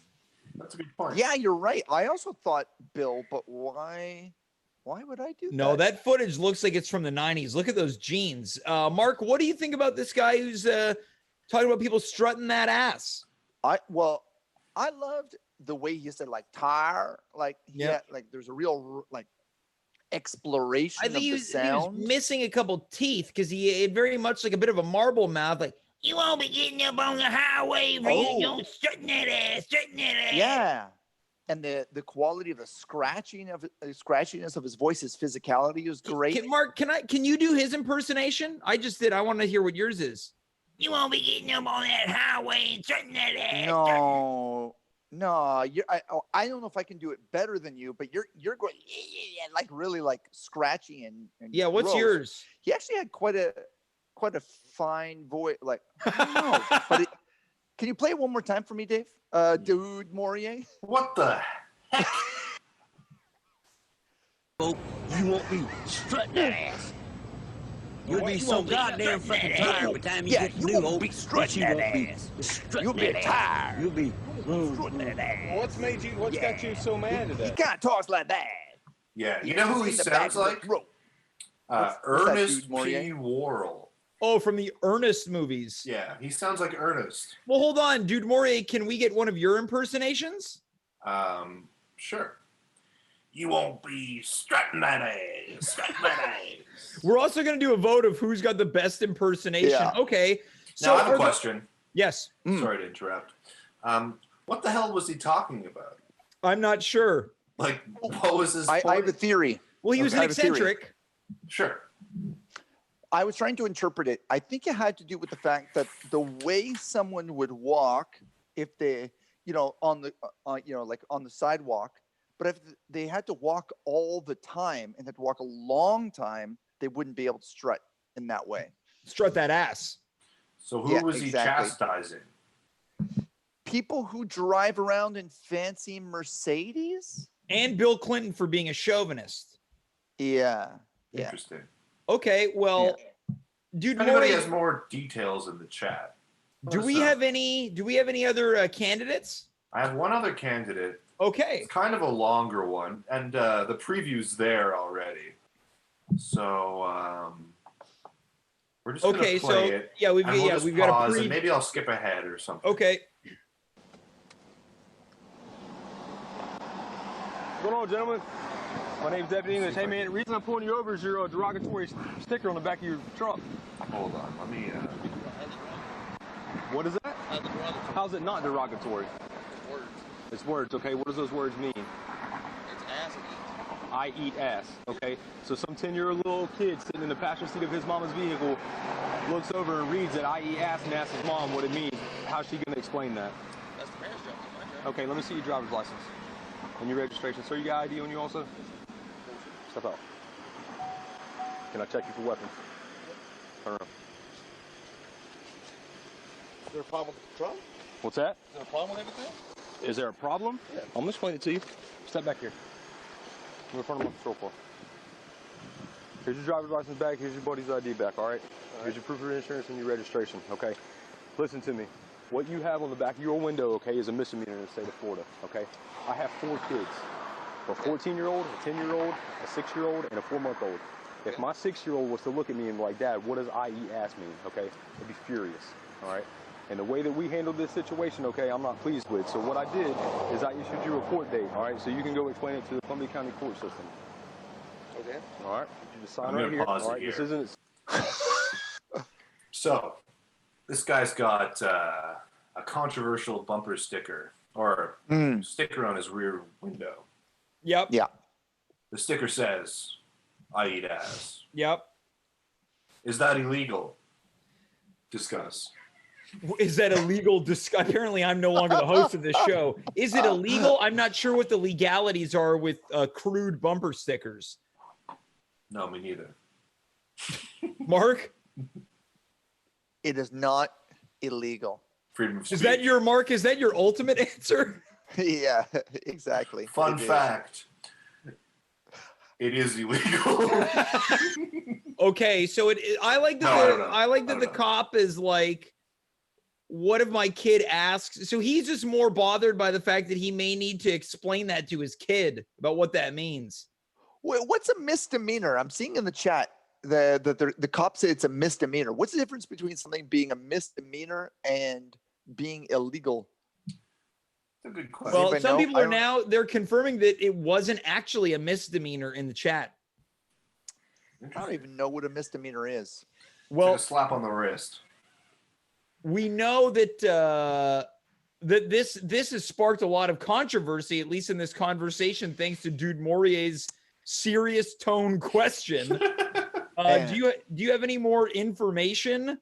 That's a good point. Yeah, you're right. I also thought Bill, but why would I do that? No, that footage looks like it's from the 90s. Look at those jeans. Mark, what do you think about this guy who's talking about people strutting that ass? I loved the way he said like tire, like like there's a real like exploration I think of the sound. He was missing a couple teeth because he had very much like a bit of a marble mouth, like you won't be getting up on the highway for you don't strutting that ass, strutting that ass. Yeah. And the quality of the scratchiness of his voice, his physicality is great. Mark, can you do his impersonation? I just did. I want to hear what yours is. You won't be getting up on that highway and strutting that ass. No, I don't know if I can do it better than you, but you're going like really like scratchy and yeah. What's gross. yours? He actually had quite a quite a fine voice. Like, I don't know. But can you play it one more time for me, Dave? Dude Maurier? What the heck? You won't be strutting that ass. You'll be so goddamn fucking tired by the time you get to New Hope. Strutting that ass. You'll be tired. You'll be strutting that ass. What's got you so mad today? He kind of talks like that. Yeah, you know who he sounds like? Ernest P. Worrell. Oh, from the Ernest movies. Yeah, he sounds like Ernest. Well, hold on, Dude Maurier. Can we get one of your impersonations? Sure. You won't be strutting that ass. Strutting that ass. We're also going to do a vote of who's got the best impersonation. Yeah. Okay. Now, I have a question. Yes. Sorry to interrupt. What the hell was he talking about? I'm not sure. Like, what was his point? I have a theory. Well, he was an eccentric. Sure. I was trying to interpret it. I think it had to do with the fact that the way someone would walk if they, on the, like on the sidewalk, but if they had to walk all the time and had to walk a long time, they wouldn't be able to strut in that way. Strut that ass. So who was he chastising? People who drive around in fancy Mercedes? And Bill Clinton for being a chauvinist. Yeah. Interesting. Okay, well, Dude If anybody Maurier, has more details in the chat. do we have any other candidates? I have one other candidate. Okay. It's kind of a longer one, and the preview's there already. So we're just gonna play it. Yeah, we've got a pause, preview. and maybe I'll skip ahead or something. Okay. What's going on, gentlemen? My name's Deputy English. Hey, man, the reason I'm pulling you over is your derogatory sticker on the back of your truck. Hold on, let me. What is that? How's it not derogatory? Words. It's words, okay. What does those words mean? It's ass and eat. I eat ass, okay. So some 10-year-old little kid sitting in the passenger seat of his mama's vehicle looks over and reads that I eat ass and asks his mom what it means. How's she gonna explain that? That's the parents' job, not my job. Okay, let me see your driver's license and your registration. So you got ID on you also? Step out. Can I check you for weapons? Turn around. Is there a problem with the truck? What's that? Is there a problem with everything? Is there a problem? Yeah. I'm gonna explain it to you. Step back here. I'm in front of my patrol car. Here's your driver's license back. Here's your buddy's ID back, all right? Here's your proof of insurance and your registration, okay? Listen to me. What you have on the back of your window, okay, is a misdemeanor in the state of Florida, okay? I have 4 kids. A 14-year-old, a 10-year-old, a 6-year-old, and a 4-month-old. If my 6-year-old was to look at me and be like, Dad, what does I eat ass mean, okay? I'd be furious, all right? And the way that we handled this situation, okay, I'm not pleased with. So what I did is I issued you a court date, all right? So you can go explain it to the Columbia County court system. Okay. All right? You just sign I'm right gonna here. pause All it right, here. this isn't... So, this guy's got a controversial bumper sticker or sticker on his rear window. Yep. Yeah. The sticker says, "I eat ass." Yep. Is that illegal? Discuss. Is that illegal? Apparently, I'm no longer the host of this show. Is it illegal? I'm not sure what the legalities are with crude bumper stickers. No, me neither. Mark? It is not illegal. Freedom of speech. Is that your Mark? Is that your ultimate answer? Yeah, exactly. Fun It is. fact? It is illegal. Okay, so I like that. No, I don't know. I like I that don't the know. cop is like, what if my kid asks? So he's just more bothered by the fact that he may need to explain that to his kid about what that means. What's a misdemeanor? I'm seeing in the chat the cop said it's a misdemeanor. What's the difference between something being a misdemeanor and being illegal? That's a good question. Well, Anybody some know? people I are don't- now they're confirming that it wasn't actually a misdemeanor in the chat. I don't even know what a misdemeanor is. It's Well, like a slap on the wrist. we know that that this has sparked a lot of controversy, at least in this conversation, thanks to Dude Maurier's serious tone question. Do you have any more information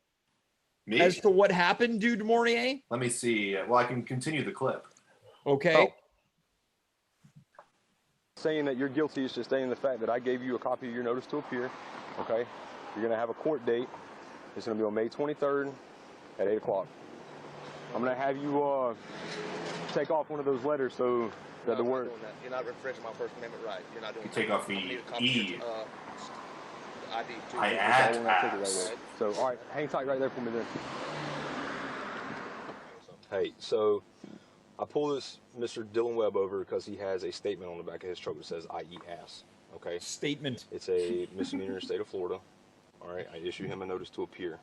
Me? as to what happened, Dude Maurier? Let me see. Well, I can continue the clip. Okay. Oh. Saying that you're guilty is just stating the fact that I gave you a copy of your notice to appear, okay? You're going to have a court date It's going to be on May 23rd at 8 o'clock. I'm going to have you take off one of those letters so that the word... You're not infringing my First Amendment right. You're not doing You take off the E. ID too. I add right so, all right, hang tight right there for me then. Hey, so I pull this Mr. Dylan Webb over because he has a statement on the back of his truck that says, I eat ass. Okay? Statement. It's a misdemeanor in the state of Florida. All right, I issue him a notice to appear.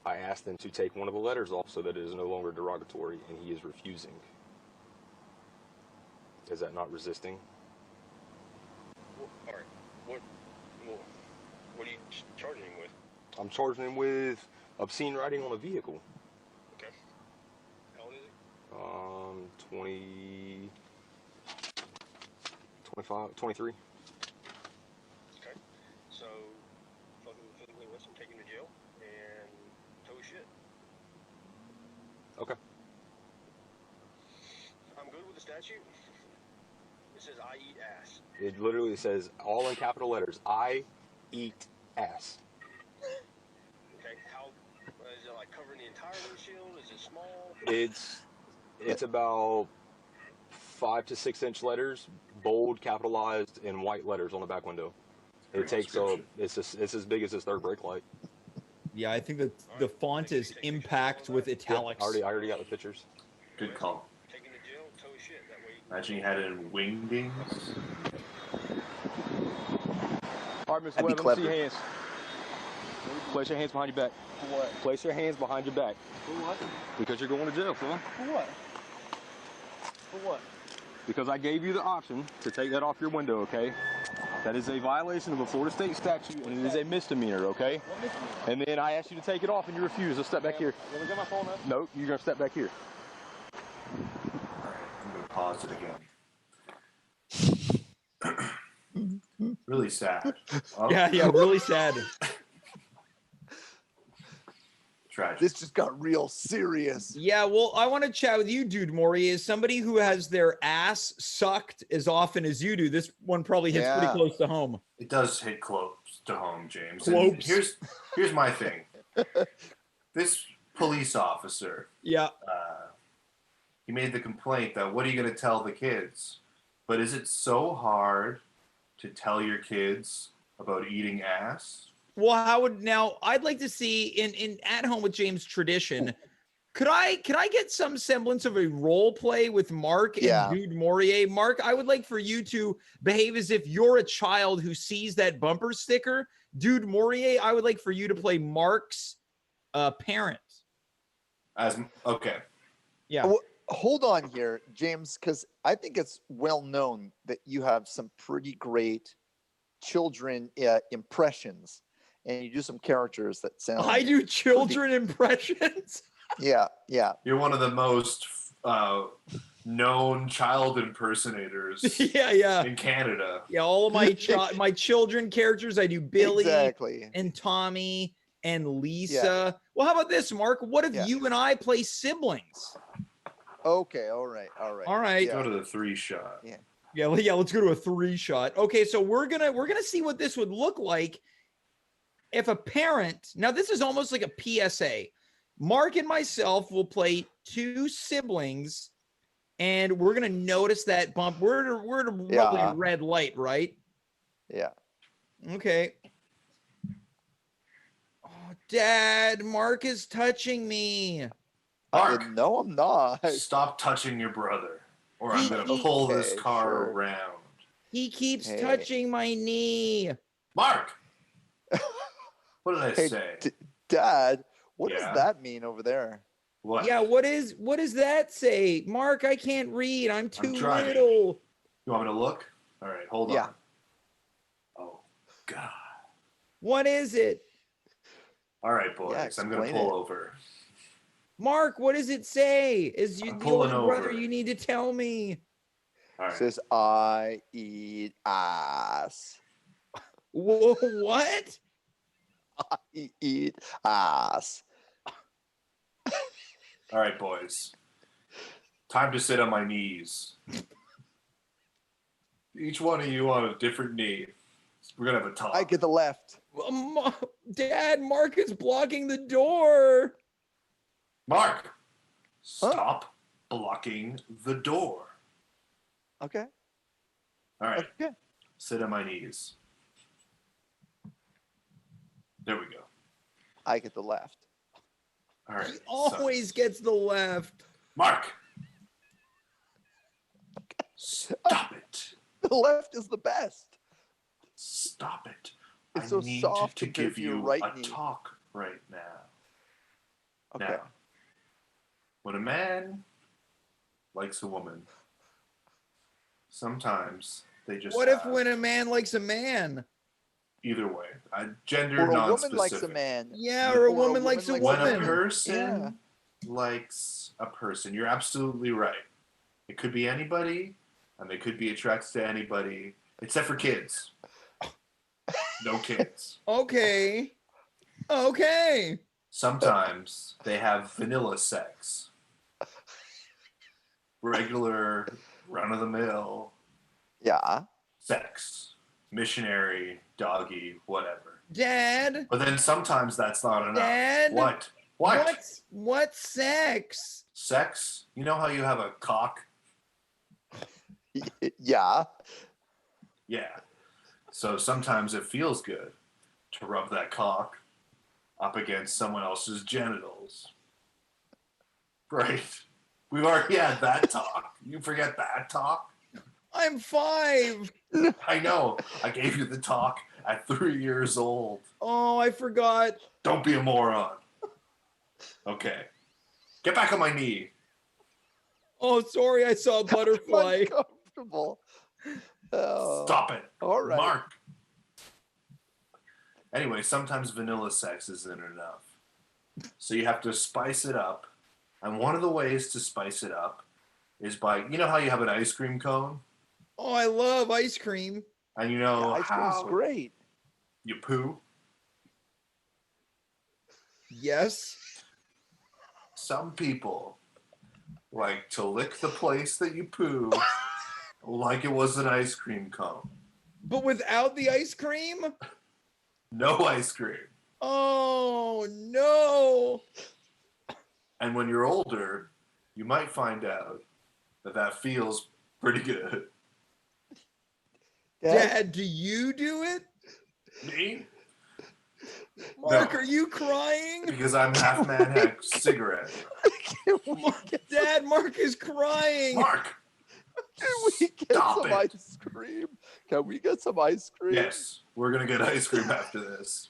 I asked him to take one of the letters off so that it is no longer derogatory, and he is refusing. Is that not resisting? All right. What are you charging him with? I'm charging him with obscene riding on a vehicle. Okay. How old is he? 20, 25, 23. Okay. So, fucking physically arrest him, take him to jail, and tow his shit. Okay. I'm good with the statute. It says I eat ass. It literally says, all in capital letters, I eat ass. Okay. How is it like covering the entire windshield? Is it small? It's about 5 to 6 inch letters, bold, capitalized, in white letters on the back window. It takes it's as big as this third brake light. Yeah, I think that the font is impact with italics. Yeah, I already got the pictures. Good call. Take him to jail, tow his shit. That way. Imagine you had it in wingdings. All right, Mr. That'd be Webb, let me see your clever. hands. Place your hands behind your back. For what? Place your hands behind your back. For what? Because you're going to jail, son. For what? For what? Because I gave you the option to take that off your window, okay? That is a violation of a Florida state statute, and it is a misdemeanor, okay? What misdemeanor? And then I asked you to take it off, and you refused. Let's step back here. You want me to get my phone up? No, you're going to step back here. All right, I'm going to pause it again. Really sad. Oh, Yeah, really sad. Tragic. This just got real serious. Yeah, well, I want to chat with you, Dude Maurier. As somebody who has their ass sucked as often as you do, this one probably hits pretty close to home. It does hit close to home, James. Close. And here's my thing. This police officer, Yeah. he made the complaint that what are you going to tell the kids? But is it so hard to tell your kids about eating ass? Well, I'd like to see in At Home with James tradition. Could I get some semblance of a role play with Marc and Dude Maurier? Marc, I would like for you to behave as if you're a child who sees that bumper sticker. Dude Maurier, I would like for you to play Marc's parent. Okay. Yeah. Well, hold on here, James, because I think it's well known that you have some pretty great children impressions, and you do some characters that sound. I do children impressions. Yeah. You're one of the most known child impersonaters Yeah. in Canada. Yeah, all of my children characters, I do Billy and Tommy and Lisa. Yeah. Well, how about this, Marc? What if you and I play siblings? Okay, all right. Go to the 3-shot. Yeah, let's go to a 3-shot. Okay, so we're gonna see what this would look like if a parent. Now, this is almost like a PSA. Marc and myself will play 2 siblings, and we're gonna notice that bump. We're at a lovely red light, right? Yeah. Okay. Oh, Dad, Marc is touching me. Marc, no, I'm not. Stop touching your brother, or I'm going to pull this car around. He keeps touching my knee. Marc! What did I say? Dad, what does that mean over there? What? Yeah, what does that say? Marc, I can't read. I'm too little. You want me to look? All right, hold on. Oh, God. What is it? All right, boys, I'm going to pull over. Marc, what does it say? Is you the older brother? over. You need to tell me. All right. It says, I eat ass. What? I eat ass. All right, boys. Time to sit on my knees. Each one of you on a different knee. We're going to have a talk. I get the left. Dad, Mark is blocking the door. Mark, stop blocking the door. Okay. All right. Okay. Sit on my knees. There we go. I get the left. All right. He always gets the left. Mark, stop it. The left is the best. Stop it. It's I so need soft to compared give to your you right a knee. talk right now. Okay. Now, when a man likes a woman, sometimes they just What if have- when a man likes a man? Either way, gender Or a non-specific. woman likes a man. Yeah, or a woman likes a When woman. a person likes a person, you're absolutely right. It could be anybody, and they could be attracted to anybody, except for kids. No kids. Okay. Okay. Sometimes they have vanilla sex. Regular, run-of-the-mill Yeah. sex. Missionary, doggy, whatever. Dad. But then sometimes that's not enough. Dad. What? What sex? Sex? You know how you have a cock? Yeah. Yeah. So sometimes it feels good to rub that cock up against someone else's genitals. Right. We've already had that talk. You forget that talk? I'm 5. I know. I gave you the talk at 3 years old. Oh, I forgot. Don't be a moron. Okay. Get back on my knee. Oh, sorry, I saw a butterfly. Uncomfortable. Oh. Stop it. All right. Mark. Anyway, sometimes vanilla sex isn't enough. So you have to spice it up. And one of the ways to spice it up is by, you know how you have an ice cream cone? Oh, I love ice cream. And you know Ice cream's how great. you poo? Yes. Some people like to lick the place that you poo like it was an ice cream cone. But without the ice cream? No ice cream. Oh, no. And when you're older, you might find out that that feels pretty good. Dad, do you do it? Me? Mark, No. are you crying? Because I'm half man, half cigarette. Dad, Mark is crying. Mark! Can we get Stop some it. ice cream? Can we get some ice cream? Yes, we're going to get ice cream after this.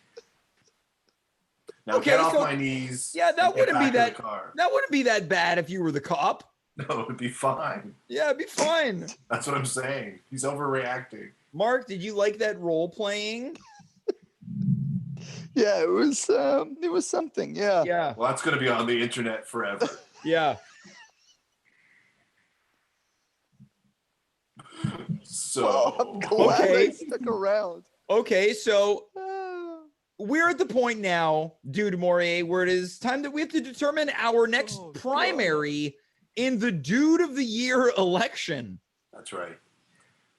Now Okay, get off so- my knees. Yeah, that and get wouldn't be back in that. the car. That wouldn't be that bad if you were the cop. No, it would be fine. Yeah, it'd be fine. That's what I'm saying. He's overreacting. Mark, did you like that role playing? Yeah, it was something. Yeah. Yeah. Well, that's going to be on the internet forever. Yeah. So, Well, I'm glad Okay. I stuck around. Okay, so Ah. we're at the point now, Dude Maurier, where it is time that we have to determine our next Oh, primary in the Dude of the Year election. that's right.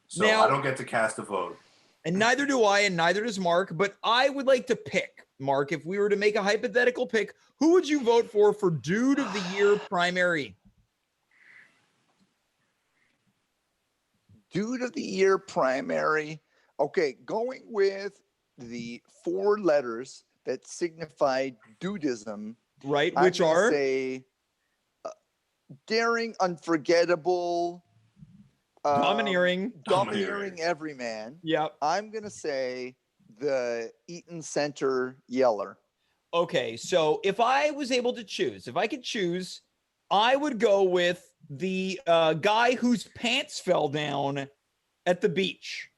So Now- I don't get to cast a vote. And neither do I, and neither does Mark, but I would like to pick, Mark, if we were to make a hypothetical pick, who would you vote for Dude of the Year primary? Dude of the Year primary. Okay, going with the 4 letters that signify dudism. Right, I'm which gonna are? say daring, unforgettable, Domineering. domineering everyman. Yep. I'm gonna say the Eaton Center yeller. Okay, so if I was able to choose, if I could choose, I would go with the guy whose pants fell down at the beach.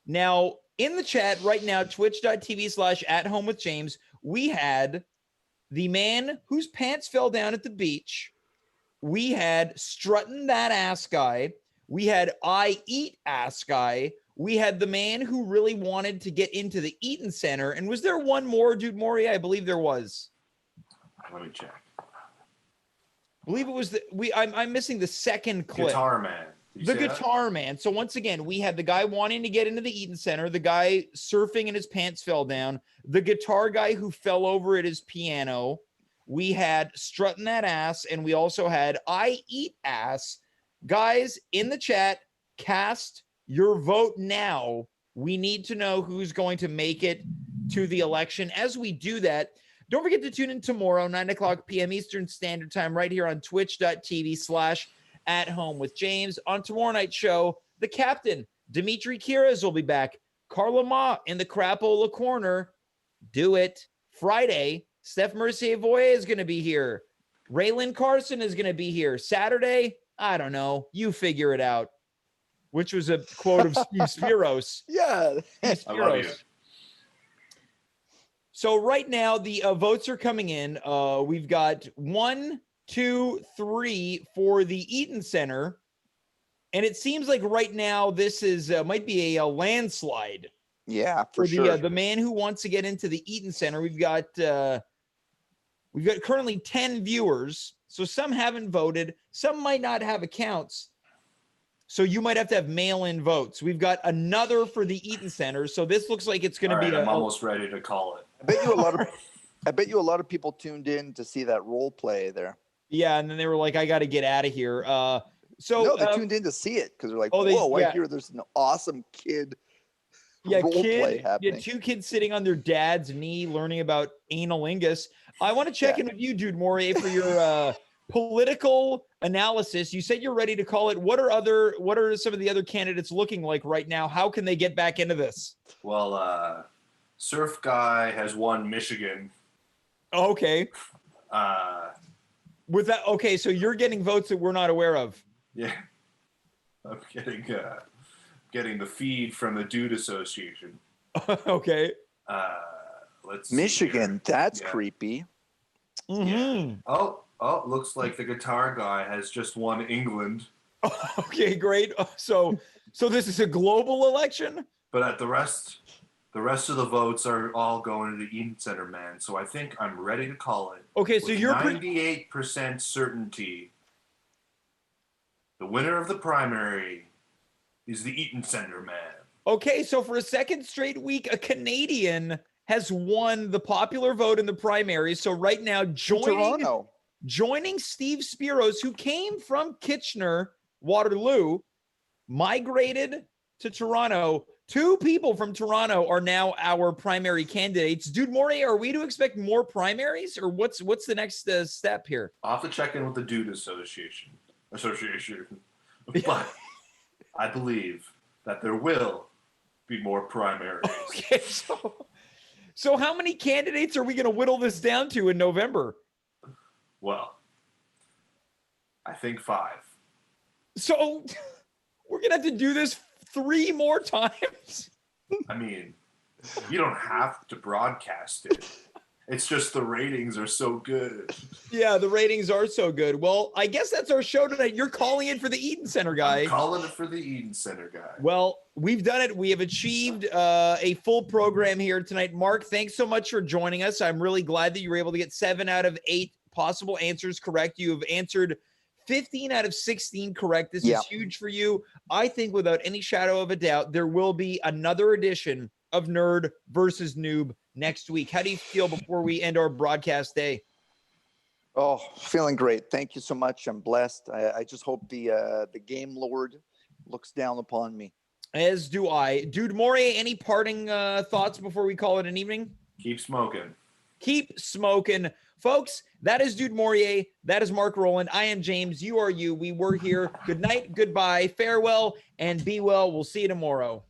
Now, in the chat right now, twitch.tv/@homewithjames, we had the man whose pants fell down at the beach. We had strutting that ass guy. We had I eat ass guy. We had the man who really wanted to get into the Eaton Center. And was there one more, Dude Maurier? I believe there was. Let me check. I believe it was I'm missing the second clip. Guitar Man. The guitar man. So once again, we had the guy wanting to get into the Eaton Center, the guy surfing and his pants fell down, the guitar guy who fell over at his piano. We had strutting that ass, and we also had I eat ass. Guys, in the chat, cast your vote now. We need to know who's going to make it to the election. As we do that, don't forget to tune in tomorrow, 9:00 p.m. Eastern Standard Time, right here on twitch.tv/@home-with-James. On tomorrow night's show, the captain, Dimitri Kiras, will be back. Carla Ma in the Crapola Corner. Do it. Friday, Steph Mercier-Voyer is going to be here. Raylan Carson is going to be here. Saturday, I don't know. You figure it out. Which was a quote of Steve Spiros. Yeah. Steve I love you. Spiros. So right now, the votes are coming in. We've got 1, 2, 3 for the Eaton Center. And it seems like right now this is might be a landslide. Yeah, for sure. The man who wants to get into the Eaton Center. We've got currently 10 viewers. So some haven't voted. Some might not have accounts. So you might have to have mail-in votes. We've got another for the Eaton Center. So this looks like it's going to be. I'm almost ready to call it. I bet you a lot of people tuned in to see that role play there. Yeah, and then they were like, "I got to get out of here." No, they tuned in to see it because they're like, "Whoa, I hear there's an awesome kid." Role play happening. Yeah, 2 kids sitting on their dad's knee learning about analingus. I want to check in with you, Dude Maurier, for your political analysis. You said you're ready to call it. What are some of the other candidates looking like right now? How can they get back into this? Well, Surf Guy has won Michigan. Okay. With that, okay, so you're getting votes that we're not aware of. Yeah, I'm getting the feed from the Dude Association. Okay. Let's see Michigan, here. that's creepy. Mm-hmm. Yeah. Oh, looks like the guitar guy has just won England. Okay, great. So this is a global election? But at the rest of the votes are all going to the Eaton Center, man. So I think I'm ready to call it. Okay, so you're 98% certainty. The winner of the primary is the Eaton Center, man. Okay, so for a second straight week, a Canadian has won the popular vote in the primary. So right now, joining Steve Spiros, who came from Kitchener, Waterloo, migrated to Toronto. 2 people from Toronto are now our primary candidates. Dude Maurier, are we to expect more primaries, or what's the next step here? I'll have to check in with the Dude Association. But I believe that there will be more primaries. Okay, so how many candidates are we going to whittle this down to in November? Well, I think 5. So we're going to have to do this 3 more times? I mean, you don't have to broadcast it. It's just the ratings are so good. Yeah, the ratings are so good. Well, I guess that's our show tonight. You're calling in for the Eaton Center guy. I'm calling it for the Eaton Center guy. Well, we've done it. We have achieved a full program here tonight. Mark, thanks so much for joining us. I'm really glad that you were able to get 7 out of 8 possible answers correct. You have answered 15 out of 16 correct. This is huge for you. I think without any shadow of a doubt, there will be another edition of Nerd versus Noob next week. How do you feel before we end our broadcast day? Oh, feeling great. Thank you so much. I'm blessed. I just hope the game lord looks down upon me. As do I. Dude Maurier, any parting thoughts before we call it an evening? Keep smoking. Keep smoking. Folks, that is Dude Maurier. That is Marc Rowland. I am James. You are you. We were here. Good night. Goodbye. Farewell and be well. We'll see you tomorrow.